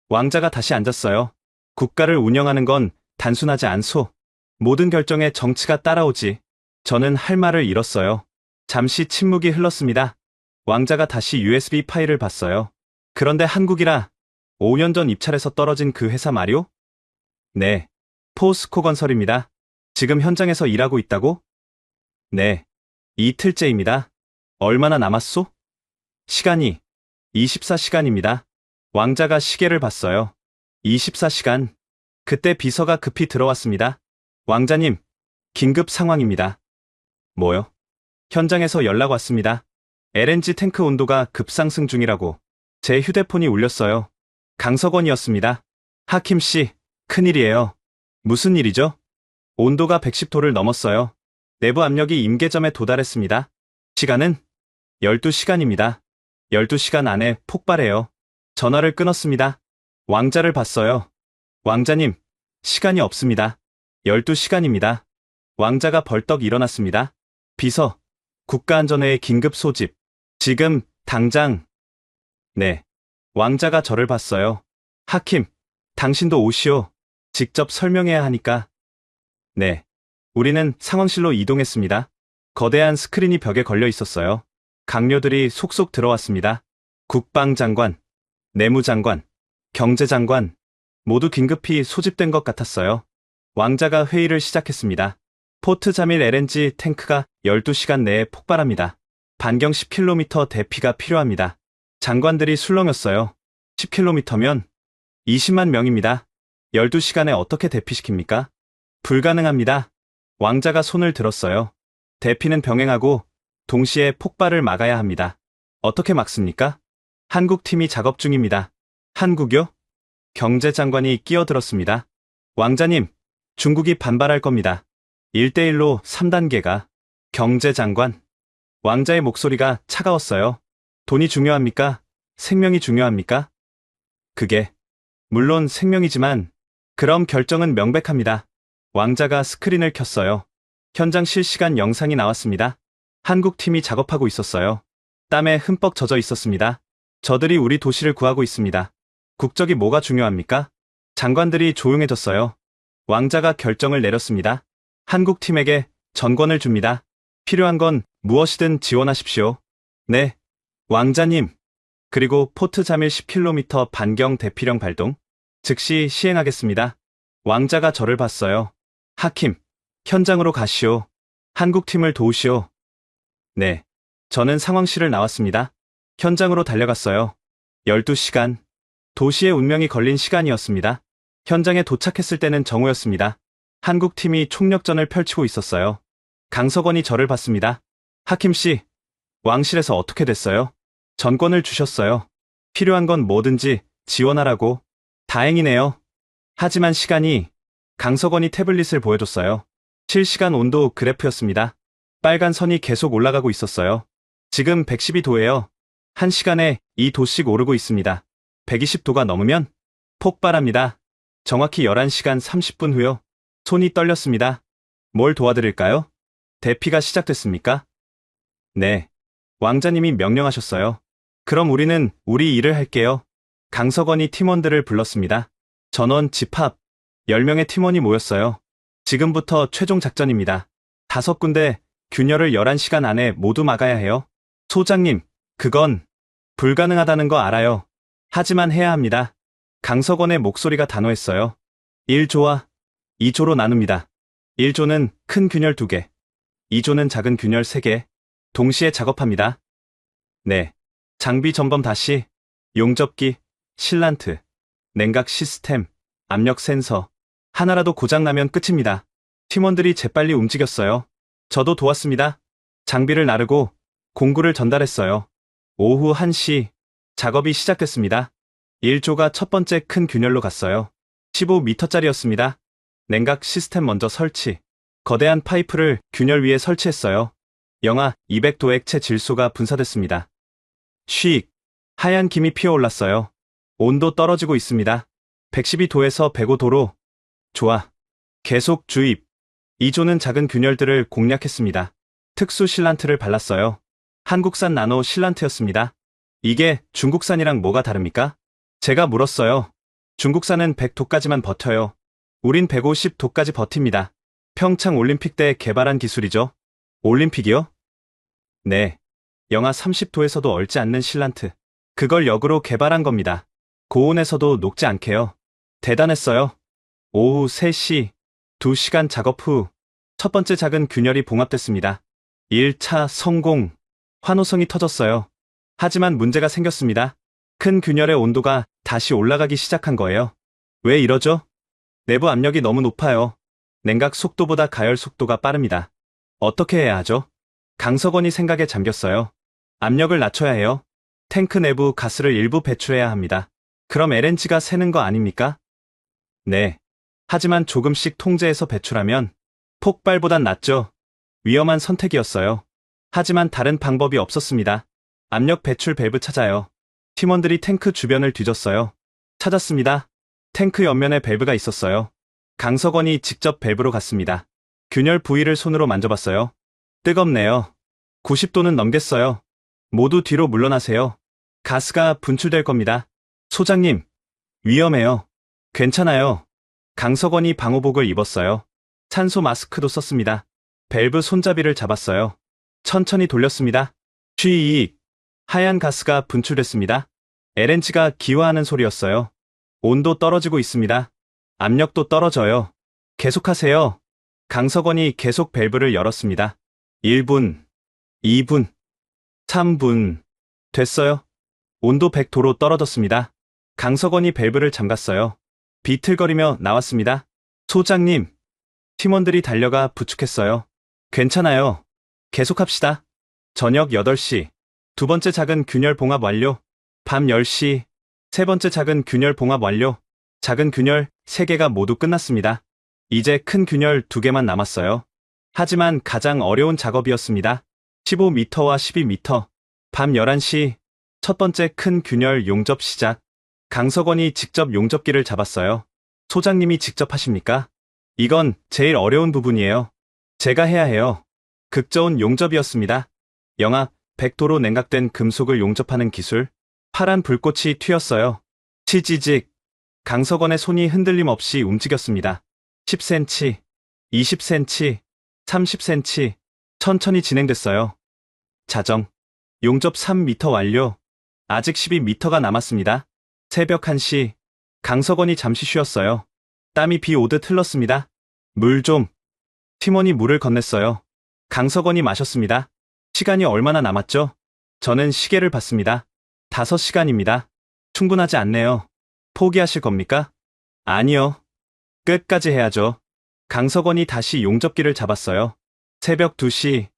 왕자가 다시 앉았어요. 국가를 운영하는 건 단순하지 않소. 모든 결정에 정치가 따라오지. 저는 할 말을 잃었어요. 잠시 침묵이 흘렀습니다. 왕자가 다시 USB 파일을 봤어요. 그런데 한국이라 5년 전 입찰에서 떨어진 그 회사 말이오? 네. 포스코 건설입니다. 지금 현장에서 일하고 있다고? 네. 이틀째입니다. 얼마나 남았소? 시간이 24시간입니다. 왕자가 시계를 봤어요. 24시간. 그때 비서가 급히 들어왔습니다. 왕자님, 긴급 상황입니다. 뭐요? 현장에서 연락 왔습니다. LNG 탱크 온도가 급상승 중이라고. 제 휴대폰이 울렸어요. 강석원이었습니다. 하킴 씨, 큰일이에요. 무슨 일이죠? 온도가 110도를 넘었어요. 내부 압력이 임계점에 도달했습니다. 시간은 12시간입니다. 12시간 안에 폭발해요. 전화를 끊었습니다. 왕자를 봤어요. 왕자님, 시간이 없습니다. 12시간입니다. 왕자가 벌떡 일어났습니다. 비서, 국가안전회의 긴급 소집. 지금, 당장. 네. 왕자가 저를 봤어요. 하킴, 당신도 오시오. 직접 설명해야 하니까. 네. 우리는 상황실로 이동했습니다. 거대한 스크린이 벽에 걸려 있었어요. 강료들이 속속 들어왔습니다. 국방장관, 내무장관, 경제장관, 모두 긴급히 소집된 것 같았어요. 왕자가 회의를 시작했습니다. 포트 자밀 LNG 탱크가 12시간 내에 폭발합니다. 반경 10km 대피가 필요합니다. 장관들이 술렁였어요. 10km면 20만 명입니다. 12시간에 어떻게 대피시킵니까? 불가능합니다. 왕자가 손을 들었어요. 대피는 병행하고 동시에 폭발을 막아야 합니다. 어떻게 막습니까? 한국팀이 작업 중입니다. 한국요? 경제장관이 끼어들었습니다. 왕자님, 중국이 반발할 겁니다. 1대1로 3단계가 경제장관. 왕자의 목소리가 차가웠어요. 돈이 중요합니까? 생명이 중요합니까? 그게, 물론 생명이지만, 그럼 결정은 명백합니다. 왕자가 스크린을 켰어요. 현장 실시간 영상이 나왔습니다. 한국 팀이 작업하고 있었어요. 땀에 흠뻑 젖어 있었습니다. 저들이 우리 도시를 구하고 있습니다. 국적이 뭐가 중요합니까? 장관들이 조용해졌어요. 왕자가 결정을 내렸습니다. 한국 팀에게 전권을 줍니다. 필요한 건 무엇이든 지원하십시오. 네, 왕자님. 그리고 포트 자밀 10km 반경 대피령 발동. 즉시 시행하겠습니다. 왕자가 저를 봤어요. 하킴, 현장으로 가시오. 한국 팀을 도우시오. 네, 저는 상황실을 나왔습니다. 현장으로 달려갔어요. 12시간. 도시의 운명이 걸린 시간이었습니다. 현장에 도착했을 때는 정오였습니다. 한국 팀이 총력전을 펼치고 있었어요. 강석원이 저를 봤습니다. 하킴 씨, 왕실에서 어떻게 됐어요? 전권을 주셨어요. 필요한 건 뭐든지 지원하라고. 다행이네요. 하지만 시간이, 강석원이 태블릿을 보여줬어요. 실시간 온도 그래프였습니다. 빨간 선이 계속 올라가고 있었어요. 지금 112도예요. 1시간에 2도씩 오르고 있습니다. 120도가 넘으면 폭발합니다. 정확히 11시간 30분 후요. 손이 떨렸습니다. 뭘 도와드릴까요? 대피가 시작됐습니까? 네. 왕자님이 명령하셨어요. 그럼 우리는 우리 일을 할게요. 강석원이 팀원들을 불렀습니다. 전원 집합. 10명의 팀원이 모였어요. 지금부터 최종 작전입니다. 5군데 균열을 11시간 안에 모두 막아야 해요. 소장님, 그건 불가능하다는 거 알아요. 하지만 해야 합니다. 강석원의 목소리가 단호했어요. 1조와 2조로 나눕니다. 1조는 큰 균열 2개, 2조는 작은 균열 3개, 동시에 작업합니다. 네. 장비 점검 다시. 용접기, 실란트, 냉각 시스템, 압력 센서. 하나라도 고장나면 끝입니다. 팀원들이 재빨리 움직였어요. 저도 도왔습니다. 장비를 나르고 공구를 전달했어요. 오후 1시, 작업이 시작됐습니다. 1조가 첫 번째 큰 균열로 갔어요. 15m짜리였습니다. 냉각 시스템 먼저 설치. 거대한 파이프를 균열 위에 설치했어요. 영하 200도 액체 질소가 분사됐습니다. 쉬익, 하얀 김이 피어올랐어요. 온도 떨어지고 있습니다. 112도에서 105도로. 좋아. 계속 주입. 2조는 작은 균열들을 공략했습니다. 특수 실란트를 발랐어요. 한국산 나노 실란트였습니다. 이게 중국산이랑 뭐가 다릅니까? 제가 물었어요. 중국산은 100도까지만 버텨요. 우린 150도까지 버팁니다. 평창 올림픽 때 개발한 기술이죠. 올림픽이요? 네. 영하 30도에서도 얼지 않는 실란트. 그걸 역으로 개발한 겁니다. 고온에서도 녹지 않게요. 대단했어요. 오후 3시, 2시간 작업 후 첫 번째 작은 균열이 봉합됐습니다. 1차 성공. 환호성이 터졌어요. 하지만 문제가 생겼습니다. 큰 균열의 온도가 다시 올라가기 시작한 거예요. 왜 이러죠? 내부 압력이 너무 높아요. 냉각 속도보다 가열 속도가 빠릅니다. 어떻게 해야 하죠? 강석원이 생각에 잠겼어요. 압력을 낮춰야 해요. 탱크 내부 가스를 일부 배출해야 합니다. 그럼 LNG가 새는 거 아닙니까? 네. 하지만 조금씩 통제해서 배출하면 폭발보단 낫죠. 위험한 선택이었어요. 하지만 다른 방법이 없었습니다. 압력 배출 밸브 찾아요. 팀원들이 탱크 주변을 뒤졌어요. 찾았습니다. 탱크 옆면에 밸브가 있었어요. 강석원이 직접 밸브로 갔습니다. 균열 부위를 손으로 만져봤어요. 뜨겁네요. 90도는 넘겠어요. 모두 뒤로 물러나세요. 가스가 분출될 겁니다. 소장님, 위험해요. 괜찮아요. 강석원이 방호복을 입었어요. 산소 마스크도 썼습니다. 밸브 손잡이를 잡았어요. 천천히 돌렸습니다. 쉬익. 하얀 가스가 분출됐습니다. LNG가 기화하는 소리였어요. 온도 떨어지고 있습니다. 압력도 떨어져요. 계속하세요. 강석원이 계속 밸브를 열었습니다. 1분, 2분, 3분. 됐어요. 온도 100도로 떨어졌습니다. 강석원이 밸브를 잠갔어요. 비틀거리며 나왔습니다. 소장님. 팀원들이 달려가 부축했어요. 괜찮아요. 계속합시다. 저녁 8시. 두 번째 작은 균열 봉합 완료. 밤 10시. 세 번째 작은 균열 봉합 완료. 작은 균열 3개가 모두 끝났습니다. 이제 큰 균열 2개만 남았어요. 하지만 가장 어려운 작업이었습니다. 15m와 12m. 밤 11시 첫 번째 큰 균열 용접 시작. 강석원이 직접 용접기를 잡았어요. 소장님이 직접 하십니까? 이건 제일 어려운 부분이에요. 제가 해야 해요. 극저온 용접이었습니다. 영하 100도로 냉각된 금속을 용접하는 기술. 파란 불꽃이 튀었어요. 치지직. 강석원의 손이 흔들림 없이 움직였습니다. 10cm, 20cm, 30cm. 천천히 진행됐어요. 자정. 용접 3m 완료. 아직 12m가 남았습니다. 새벽 1시. 강석원이 잠시 쉬었어요. 땀이 비 오듯 흘렀습니다. 물 좀. 팀원이 물을 건넸어요. 강석원이 마셨습니다. 시간이 얼마나 남았죠? 저는 시계를 봤습니다. 5시간입니다. 충분하지 않네요. 포기하실 겁니까? 아니요. 끝까지 해야죠. 강석원이 다시 용접기를 잡았어요. 새벽 2시.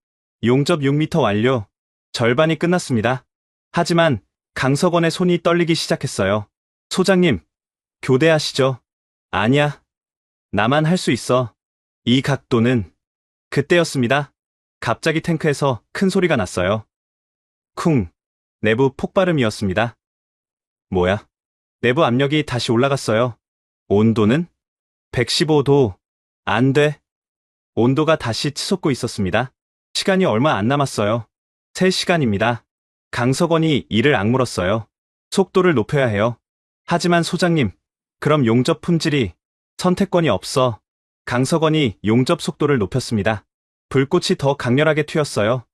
용접 6m 완료. 절반이 끝났습니다. 하지만 강석원의 손이 떨리기 시작했어요. 소장님, 교대하시죠? 아니야. 나만 할 수 있어. 이 각도는. 그때였습니다. 갑자기 탱크에서 큰 소리가 났어요. 쿵. 내부 폭발음이었습니다. 뭐야? 내부 압력이 다시 올라갔어요. 온도는? 115도. 안 돼. 온도가 다시 치솟고 있었습니다. 시간이 얼마 안 남았어요. 3시간입니다. 강석원이 이를 악물었어요. 속도를 높여야 해요. 하지만 소장님, 그럼 용접 품질이 선택권이 없어. 강석원이 용접 속도를 높였습니다. 불꽃이 더 강렬하게 튀었어요.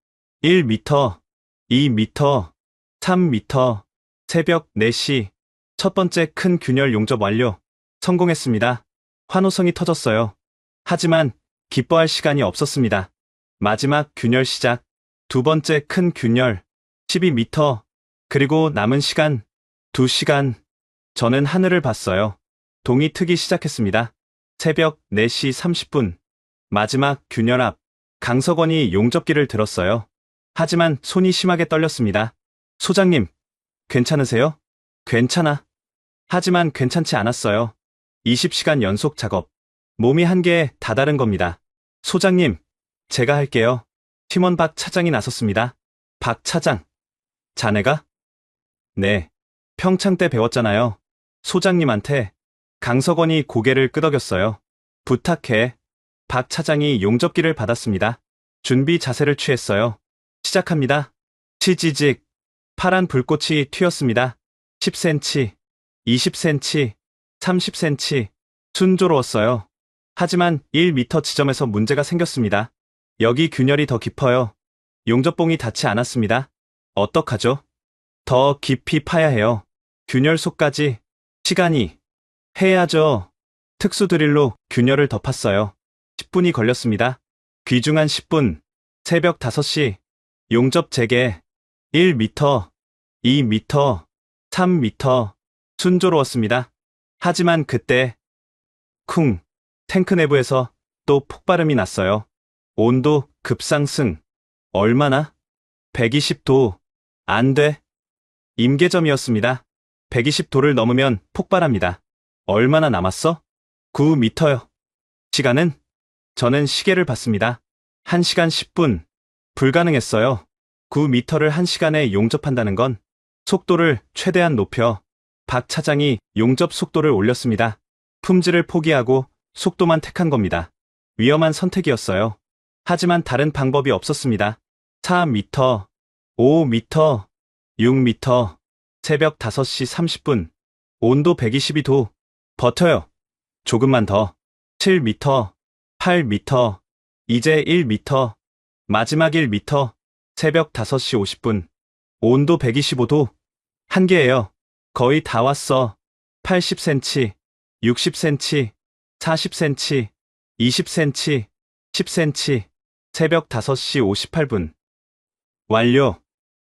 1m, 2m, 3m. 새벽 4시. 첫 번째 큰 균열 용접 완료. 성공했습니다. 환호성이 터졌어요. 하지만 기뻐할 시간이 없었습니다. 마지막 균열 시작. 두 번째 큰 균열. 12m. 그리고 남은 시간 2시간. 저는 하늘을 봤어요. 동이 트기 시작했습니다. 새벽 4시 30분. 마지막 균열 앞. 강석원이 용접기를 들었어요. 하지만 손이 심하게 떨렸습니다. 소장님, 괜찮으세요? 괜찮아. 하지만 괜찮지 않았어요. 20시간 연속 작업. 몸이 한계에 다다른 겁니다. 소장님, 제가 할게요. 팀원 박 차장이 나섰습니다. 박 차장. 자네가? 네. 평창 때 배웠잖아요. 소장님한테. 강석원이 고개를 끄덕였어요. 부탁해. 박 차장이 용접기를 받았습니다. 준비 자세를 취했어요. 시작합니다. 치지직. 파란 불꽃이 튀었습니다. 10cm, 20cm, 30cm. 순조로웠어요. 하지만 1m 지점에서 문제가 생겼습니다. 여기 균열이 더 깊어요. 용접봉이 닿지 않았습니다. 어떡하죠? 더 깊이 파야 해요. 균열 속까지. 시간이. 해야죠. 특수 드릴로 균열을 더 팠어요. 10분이 걸렸습니다. 귀중한 10분. 새벽 5시. 용접 재개. 1m, 2m, 3m. 순조로웠습니다. 하지만 그때 쿵. 탱크 내부에서 또 폭발음이 났어요. 온도 급상승. 얼마나? 120도. 안 돼. 임계점이었습니다. 120도를 넘으면 폭발합니다. 얼마나 남았어? 9m요. 시간은? 저는 시계를 봤습니다. 1시간 10분. 불가능했어요. 9m를 1시간에 용접한다는 건 속도를 최대한 높여. 박 차장이 용접 속도를 올렸습니다. 품질을 포기하고 속도만 택한 겁니다. 위험한 선택이었어요. 하지만 다른 방법이 없었습니다. 4m, 5m, 6m. 새벽 5시 30분. 온도 122도. 버텨요. 조금만 더. 7m, 8m. 이제 1m. 마지막 1m. 새벽 5시 50분. 온도 125도. 한계예요. 거의 다 왔어. 80cm, 60cm, 40cm, 20cm, 10cm. 새벽 5시 58분. 완료.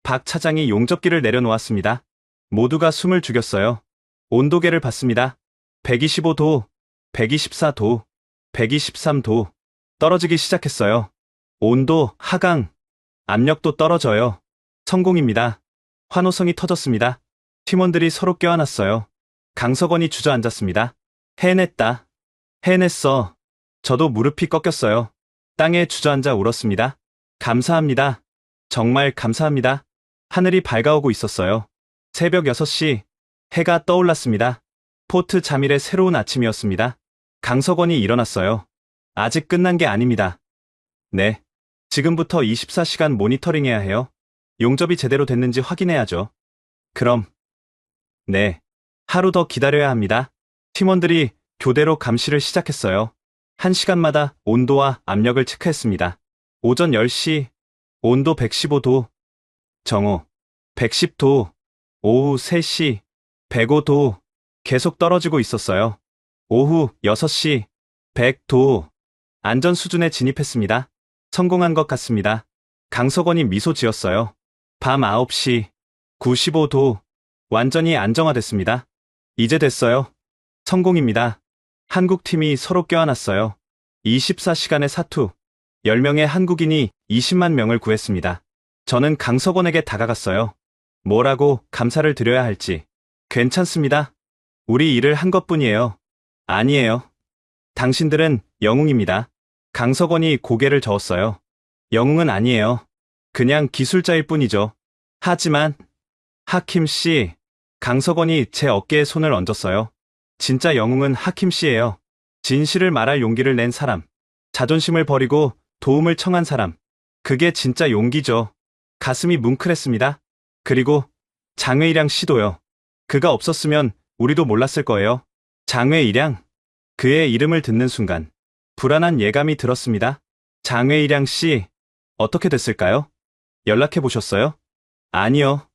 박 차장이 용접기를 내려놓았습니다. 모두가 숨을 죽였어요. 온도계를 봤습니다. 125도, 124도, 123도. 떨어지기 시작했어요. 온도 하강. 압력도 떨어져요. 성공입니다. 환호성이 터졌습니다. 팀원들이 서로 껴안았어요. 강석원이 주저앉았습니다. 해냈다. 해냈어. 저도 무릎이 꺾였어요. 땅에 주저앉아 울었습니다. 감사합니다. 정말 감사합니다. 하늘이 밝아오고 있었어요. 새벽 6시, 해가 떠올랐습니다. 포트 자밀의 새로운 아침이었습니다. 강석원이 일어났어요. 아직 끝난 게 아닙니다. 네. 지금부터 24시간 모니터링해야 해요. 용접이 제대로 됐는지 확인해야죠. 그럼. 네. 하루 더 기다려야 합니다. 팀원들이 교대로 감시를 시작했어요. 1시간마다 온도와 압력을 체크했습니다. 오전 10시, 온도 115도, 정오, 110도, 오후 3시, 105도, 계속 떨어지고 있었어요. 오후 6시, 100도, 안전 수준에 진입했습니다. 성공한 것 같습니다. 강석원이 미소 지었어요. 밤 9시, 95도, 완전히 안정화됐습니다. 이제 됐어요. 성공입니다. 한국팀이 서로 껴안았어요. 24시간의 사투, 10명의 한국인이 20만 명을 구했습니다. 저는 강석원에게 다가갔어요. 뭐라고 감사를 드려야 할지. 괜찮습니다. 우리 일을 한 것뿐이에요. 아니에요. 당신들은 영웅입니다. 강석원이 고개를 저었어요. 영웅은 아니에요. 그냥 기술자일 뿐이죠. 하지만, 하킴 씨, 강석원이 제 어깨에 손을 얹었어요. 진짜 영웅은 하킴 씨예요. 진실을 말할 용기를 낸 사람. 자존심을 버리고 도움을 청한 사람. 그게 진짜 용기죠. 가슴이 뭉클했습니다. 그리고 장외일양 씨도요. 그가 없었으면 우리도 몰랐을 거예요. 장외일양. 그의 이름을 듣는 순간 불안한 예감이 들었습니다. 장외일양 씨, 어떻게 됐을까요? 연락해 보셨어요? 아니요.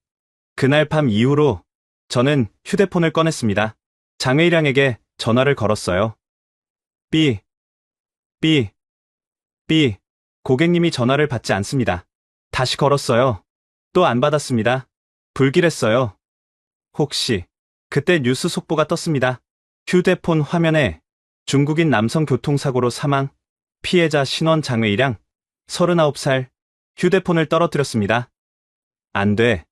그날 밤 이후로 저는 휴대폰을 꺼냈습니다. 장외일양에게 전화를 걸었어요. 삐, 고객님이 전화를 받지 않습니다. 다시 걸었어요. 또 안 받았습니다. 불길했어요. 혹시, 그때 뉴스 속보가 떴습니다. 휴대폰 화면에 중국인 남성 교통사고로 사망, 피해자 신원 장외일양, 39살, 휴대폰을 떨어뜨렸습니다. 안 돼.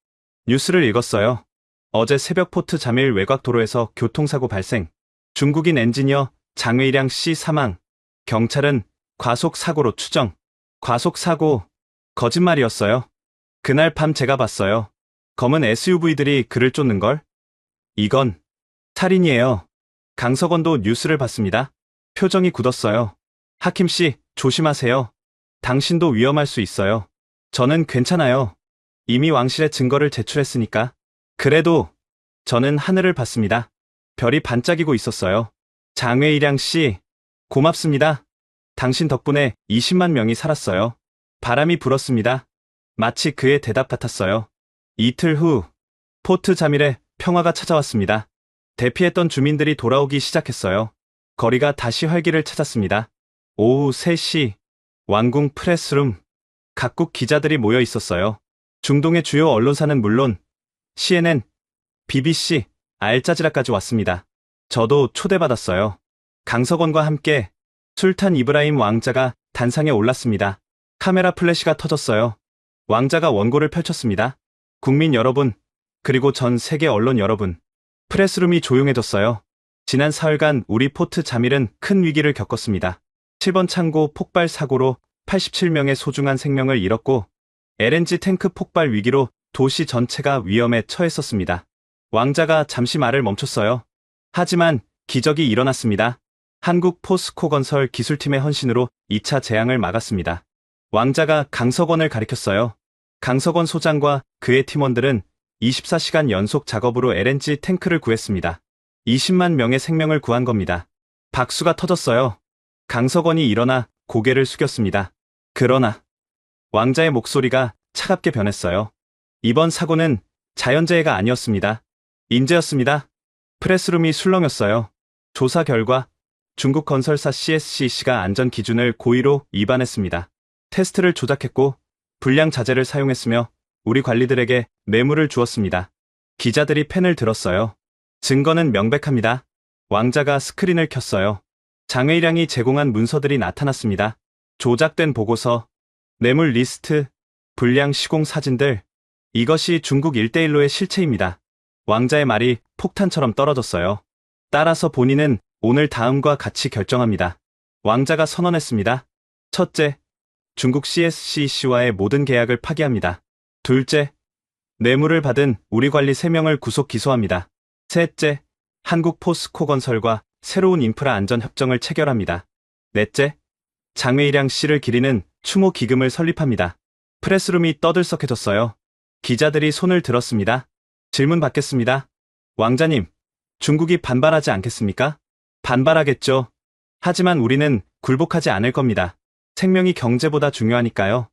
뉴스를 읽었어요. 어제 새벽 포트 자밀 외곽 도로에서 교통사고 발생, 중국인 엔지니어 장외일양 씨 사망, 경찰은 과속사고로 추정. 과속사고, 거짓말이었어요. 그날 밤 제가 봤어요. 검은 SUV들이 그를 쫓는걸? 이건 살인이에요. 강석원도 뉴스를 봤습니다. 표정이 굳었어요. 하킴 씨, 조심하세요. 당신도 위험할 수 있어요. 저는 괜찮아요. 이미 왕실에 증거를 제출했으니까. 그래도 저는 하늘을 봤습니다. 별이 반짝이고 있었어요. 장외일양 씨, 고맙습니다. 당신 덕분에 20만 명이 살았어요. 바람이 불었습니다. 마치 그의 대답 같았어요. 이틀 후, 포트 자밀에 평화가 찾아왔습니다. 대피했던 주민들이 돌아오기 시작했어요. 거리가 다시 활기를 찾았습니다. 오후 3시, 왕궁 프레스룸, 각국 기자들이 모여 있었어요. 중동의 주요 언론사는 물론 CNN, BBC, 알자지라까지 왔습니다. 저도 초대받았어요. 강석원과 함께 술탄 이브라임 왕자가 단상에 올랐습니다. 카메라 플래시가 터졌어요. 왕자가 원고를 펼쳤습니다. 국민 여러분, 그리고 전 세계 언론 여러분. 프레스룸이 조용해졌어요. 지난 사흘간 우리 포트 자밀은 큰 위기를 겪었습니다. 7번 창고 폭발 사고로 87명의 소중한 생명을 잃었고, LNG 탱크 폭발 위기로 도시 전체가 위험에 처했었습니다. 왕자가 잠시 말을 멈췄어요. 하지만 기적이 일어났습니다. 한국 포스코 건설 기술팀의 헌신으로 2차 재앙을 막았습니다. 왕자가 강석원을 가리켰어요. 강석원 소장과 그의 팀원들은 24시간 연속 작업으로 LNG 탱크를 구했습니다. 20만 명의 생명을 구한 겁니다. 박수가 터졌어요. 강석원이 일어나 고개를 숙였습니다. 그러나 왕자의 목소리가 차갑게 변했어요. 이번 사고는 자연재해가 아니었습니다. 인재였습니다. 프레스룸이 술렁였어요. 조사 결과 중국 건설사 CSC가 안전 기준을 고의로 위반했습니다. 테스트를 조작했고 불량 자재를 사용했으며 우리 관리들에게 뇌물을 주었습니다. 기자들이 펜을 들었어요. 증거는 명백합니다. 왕자가 스크린을 켰어요. 장외일양이 제공한 문서들이 나타났습니다. 조작된 보고서, 뇌물 리스트, 불량 시공 사진들. 이것이 중국 1대1로의 실체입니다. 왕자의 말이 폭탄처럼 떨어졌어요. 따라서 본인은 오늘 다음과 같이 결정합니다. 왕자가 선언했습니다. 첫째, 중국 CSCC와의 모든 계약을 파기합니다. 둘째, 뇌물을 받은 우리 관리 3명을 구속 기소합니다. 셋째, 한국 포스코 건설과 새로운 인프라 안전 협정을 체결합니다. 넷째, 장외일양 씨를 기리는 추모 기금을 설립합니다. 프레스룸이 떠들썩해졌어요. 기자들이 손을 들었습니다. 질문 받겠습니다. 왕자님, 중국이 반발하지 않겠습니까? 반발하겠죠. 하지만 우리는 굴복하지 않을 겁니다. 생명이 경제보다 중요하니까요.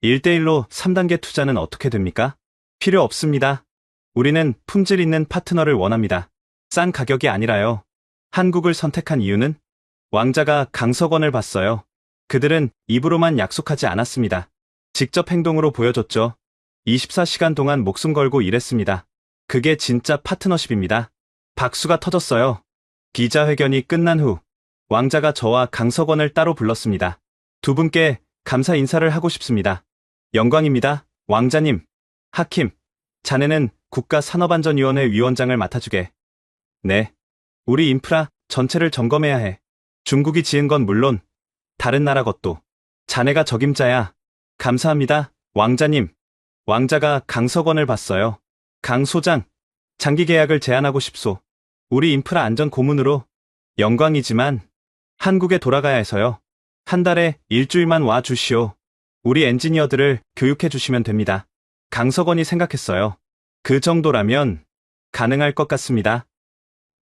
1대1로 3단계 투자는 어떻게 됩니까? 필요 없습니다. 우리는 품질 있는 파트너를 원합니다. 싼 가격이 아니라요. 한국을 선택한 이유는 왕자가 강석원을 봤어요. 그들은 입으로만 약속하지 않았습니다. 직접 행동으로 보여줬죠. 24시간 동안 목숨 걸고 일했습니다. 그게 진짜 파트너십입니다. 박수가 터졌어요. 기자회견이 끝난 후 왕자가 저와 강석원을 따로 불렀습니다. 두 분께 감사 인사를 하고 싶습니다. 영광입니다. 왕자님. 하킴, 자네는 국가산업안전위원회 위원장을 맡아주게. 네. 우리 인프라 전체를 점검해야 해. 중국이 지은 건 물론 다른 나라 것도. 자네가 적임자야. 감사합니다. 왕자님. 왕자가 강석원을 봤어요. 강 소장, 장기 계약을 제안하고 싶소. 우리 인프라 안전 고문으로. 영광이지만 한국에 돌아가야 해서요. 한 달에 일주일만 와 주시오. 우리 엔지니어들을 교육해 주시면 됩니다. 강석원이 생각했어요. 그 정도라면 가능할 것 같습니다.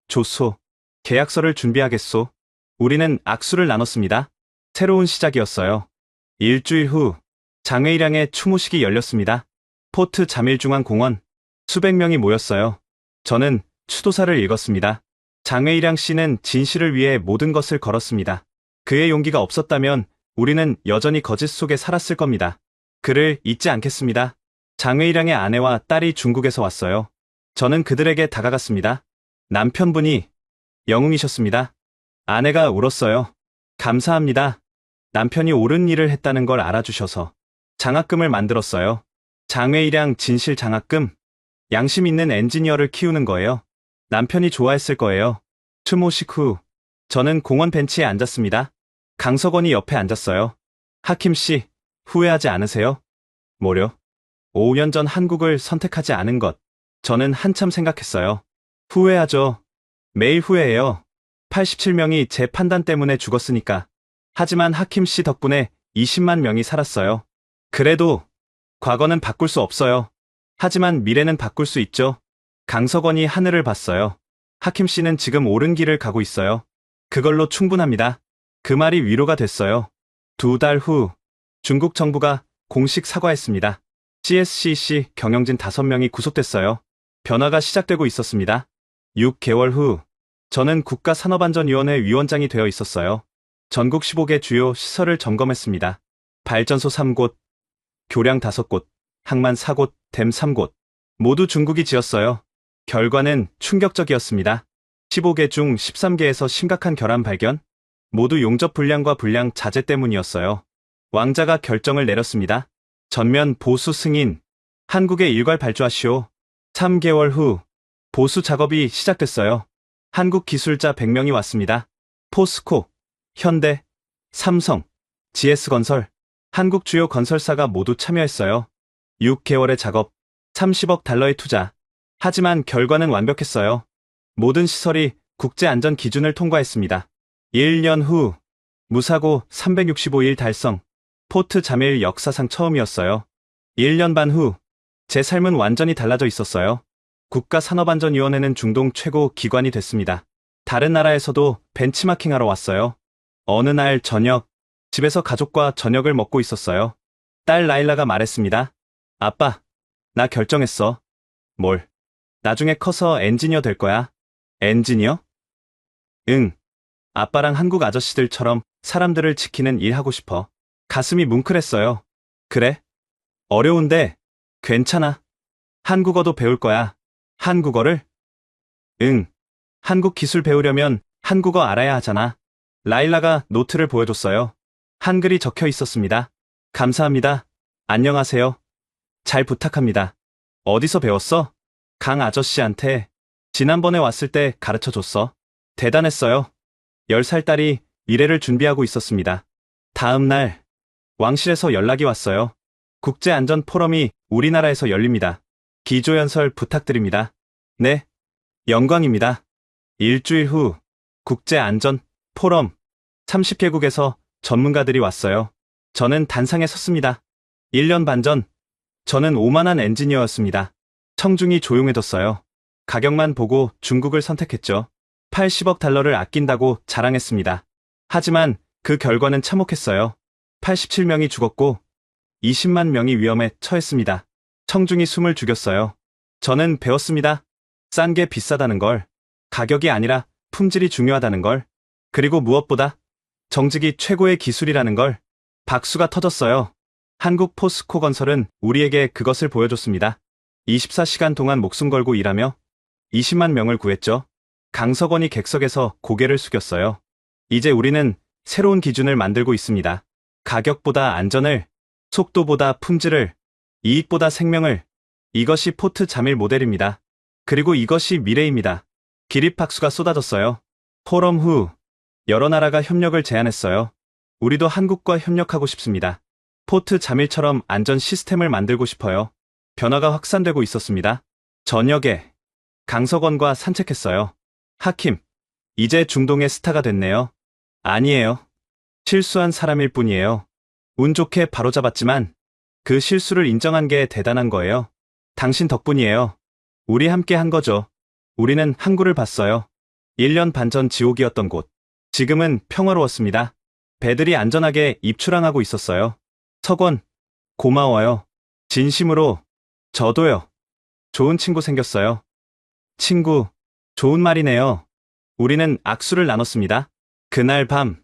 좋소. 계약서를 준비하겠소. 우리는 악수를 나눴습니다. 새로운 시작이었어요. 일주일 후 장외일양의 추모식이 열렸습니다. 포트 자밀중앙공원. 수백 명이 모였어요. 저는 추도사를 읽었습니다. 장외일양 씨는 진실을 위해 모든 것을 걸었습니다. 그의 용기가 없었다면 우리는 여전히 거짓 속에 살았을 겁니다. 그를 잊지 않겠습니다. 장외일양의 아내와 딸이 중국에서 왔어요. 저는 그들에게 다가갔습니다. 남편분이 영웅이셨습니다. 아내가 울었어요. 감사합니다. 남편이 옳은 일을 했다는 걸 알아주셔서. 장학금을 만들었어요. 장외일양 진실 장학금. 양심 있는 엔지니어를 키우는 거예요. 남편이 좋아했을 거예요. 추모식 후 저는 공원 벤치에 앉았습니다. 강석원이 옆에 앉았어요. 하킴 씨, 후회하지 않으세요? 뭐려? 5년 전 한국을 선택하지 않은 것. 저는 한참 생각했어요. 후회하죠. 매일 후회해요. 87명이 제 판단 때문에 죽었으니까. 하지만 하킴 씨 덕분에 20만 명이 살았어요. 그래도 과거는 바꿀 수 없어요. 하지만 미래는 바꿀 수 있죠. 강석원이 하늘을 봤어요. 하킴 씨는 지금 옳은 길을 가고 있어요. 그걸로 충분합니다. 그 말이 위로가 됐어요. 2달 후 중국 정부가 공식 사과했습니다. CSCC 경영진 5명이 구속됐어요. 변화가 시작되고 있었습니다. 6개월 후 저는 국가산업안전위원회 위원장이 되어 있었어요. 전국 15개 주요 시설을 점검했습니다. 발전소 3곳, 교량 5곳, 항만 4곳, 댐 3곳. 모두 중국이 지었어요. 결과는 충격적이었습니다. 15개 중 13개에서 심각한 결함 발견. 모두 용접 불량과 불량 자재 때문이었어요. 왕자가 결정을 내렸습니다. 전면 보수 승인. 한국에 일괄 발주하시오. 3개월 후 보수 작업이 시작됐어요. 한국 기술자 100명이 왔습니다. 포스코, 현대, 삼성, GS건설, 한국 주요 건설사가 모두 참여했어요. 6개월의 작업, 30억 달러의 투자. 하지만 결과는 완벽했어요. 모든 시설이 국제안전 기준을 통과했습니다. 1년 후 무사고 365일 달성. 포트 자밀 역사상 처음이었어요. 1년 반 후 제 삶은 완전히 달라져 있었어요. 국가산업안전위원회는 중동 최고 기관이 됐습니다. 다른 나라에서도 벤치마킹하러 왔어요. 어느 날 저녁, 집에서 가족과 저녁을 먹고 있었어요. 딸 라일라가 말했습니다. 아빠, 나 결정했어. 뭘? 나중에 커서 엔지니어 될 거야. 엔지니어? 응. 아빠랑 한국 아저씨들처럼 사람들을 지키는 일 하고 싶어. 가슴이 뭉클했어요. 그래? 어려운데 괜찮아. 한국어도 배울 거야. 한국어를? 응. 한국 기술 배우려면 한국어 알아야 하잖아. 라일라가 노트를 보여줬어요. 한글이 적혀 있었습니다. 감사합니다. 안녕하세요. 잘 부탁합니다. 어디서 배웠어? 강 아저씨한테. 지난번에 왔을 때 가르쳐줬어. 대단했어요. 10살 딸이 미래를 준비하고 있었습니다. 다음 날 왕실에서 연락이 왔어요. 국제안전포럼이 우리나라에서 열립니다. 기조연설 부탁드립니다. 네, 영광입니다. 일주일 후 국제안전포럼 30개국에서 전문가들이 왔어요. 저는 단상에 섰습니다. 1년 반 전, 저는 오만한 엔지니어였습니다. 청중이 조용해졌어요. 가격만 보고 중국을 선택했죠. 80억 달러를 아낀다고 자랑했습니다. 하지만 그 결과는 참혹했어요. 87명이 죽었고 20만 명이 위험에 처했습니다. 청중이 숨을 죽였어요. 저는 배웠습니다. 싼 게 비싸다는 걸, 가격이 아니라 품질이 중요하다는 걸, 그리고 무엇보다 정직이 최고의 기술이라는 걸. 박수가 터졌어요. 한국 포스코 건설은 우리에게 그것을 보여줬습니다. 24시간 동안 목숨 걸고 일하며 20만 명을 구했죠. 강석원이 객석에서 고개를 숙였어요. 이제 우리는 새로운 기준을 만들고 있습니다. 가격보다 안전을, 속도보다 품질을, 이익보다 생명을. 이것이 포트 자밀 모델입니다. 그리고 이것이 미래입니다. 기립박수가 쏟아졌어요. 포럼 후 여러 나라가 협력을 제안했어요. 우리도 한국과 협력하고 싶습니다. 포트 자밀처럼 안전 시스템을 만들고 싶어요. 변화가 확산되고 있었습니다. 저녁에 강석원과 산책했어요. 하킴, 이제 중동의 스타가 됐네요. 아니에요. 실수한 사람일 뿐이에요. 운 좋게 바로잡았지만 그 실수를 인정한 게 대단한 거예요. 당신 덕분이에요. 우리 함께 한 거죠. 우리는 항구를 봤어요. 1년 반 전 지옥이었던 곳. 지금은 평화로웠습니다. 배들이 안전하게 입출항하고 있었어요. 석원, 고마워요. 진심으로. 저도요. 좋은 친구 생겼어요. 친구, 좋은 말이네요. 우리는 악수를 나눴습니다. 그날 밤,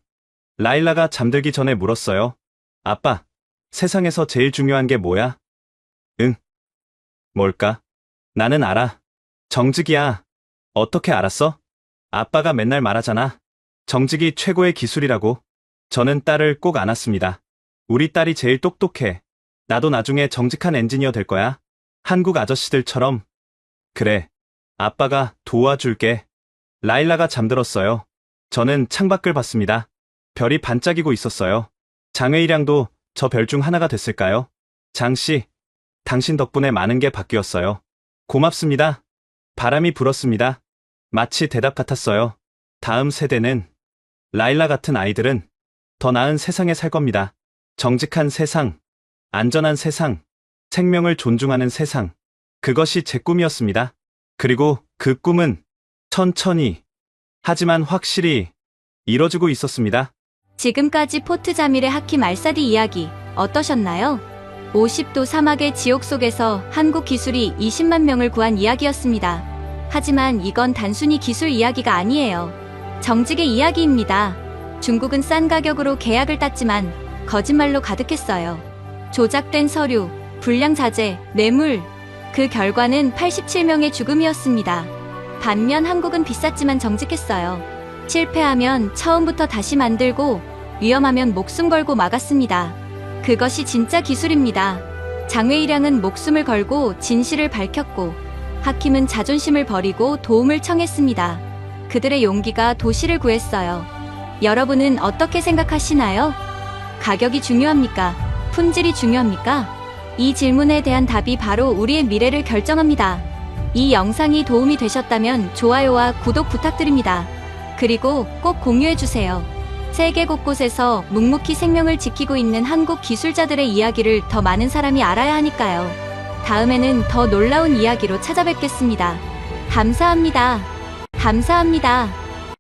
라일라가 잠들기 전에 물었어요. 아빠, 세상에서 제일 중요한 게 뭐야? 응. 뭘까? 나는 알아. 정직이야. 어떻게 알았어? 아빠가 맨날 말하잖아. 정직이 최고의 기술이라고. 저는 딸을 꼭 안았습니다. 우리 딸이 제일 똑똑해. 나도 나중에 정직한 엔지니어 될 거야. 한국 아저씨들처럼. 그래. 아빠가 도와줄게. 라일라가 잠들었어요. 저는 창밖을 봤습니다. 별이 반짝이고 있었어요. 장외일양도 저 별 중 하나가 됐을까요? 장씨, 당신 덕분에 많은 게 바뀌었어요. 고맙습니다. 바람이 불었습니다. 마치 대답 같았어요. 다음 세대는, 라일라 같은 아이들은 더 나은 세상에 살 겁니다. 정직한 세상, 안전한 세상, 생명을 존중하는 세상. 그것이 제 꿈이었습니다. 그리고 그 꿈은 천천히, 하지만 확실히 이뤄지고 있었습니다. 지금까지 포트 자밀의 하킴 알사디 이야기 어떠셨나요? 50도 사막의 지옥 속에서 한국 기술이 20만 명을 구한 이야기였습니다. 하지만 이건 단순히 기술 이야기가 아니에요. 정직의 이야기입니다. 중국은 싼 가격으로 계약을 땄지만 거짓말로 가득했어요. 조작된 서류, 불량 자재, 뇌물. 그 결과는 87명의 죽음이었습니다. 반면 한국은 비쌌지만 정직했어요. 실패하면 처음부터 다시 만들고 위험하면 목숨 걸고 막았습니다. 그것이 진짜 기술입니다. 장외일양은 목숨을 걸고 진실을 밝혔고 하킴은 자존심을 버리고 도움을 청했습니다. 그들의 용기가 도시를 구했어요. 여러분은 어떻게 생각하시나요? 가격이 중요합니까? 품질이 중요합니까? 이 질문에 대한 답이 바로 우리의 미래를 결정합니다. 이 영상이 도움이 되셨다면 좋아요와 구독 부탁드립니다. 그리고 꼭 공유해주세요. 세계 곳곳에서 묵묵히 생명을 지키고 있는 한국 기술자들의 이야기를 더 많은 사람이 알아야 하니까요. 다음에는 더 놀라운 이야기로 찾아뵙겠습니다. 감사합니다. 감사합니다.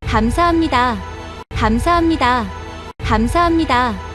감사합니다. 감사합니다. 감사합니다.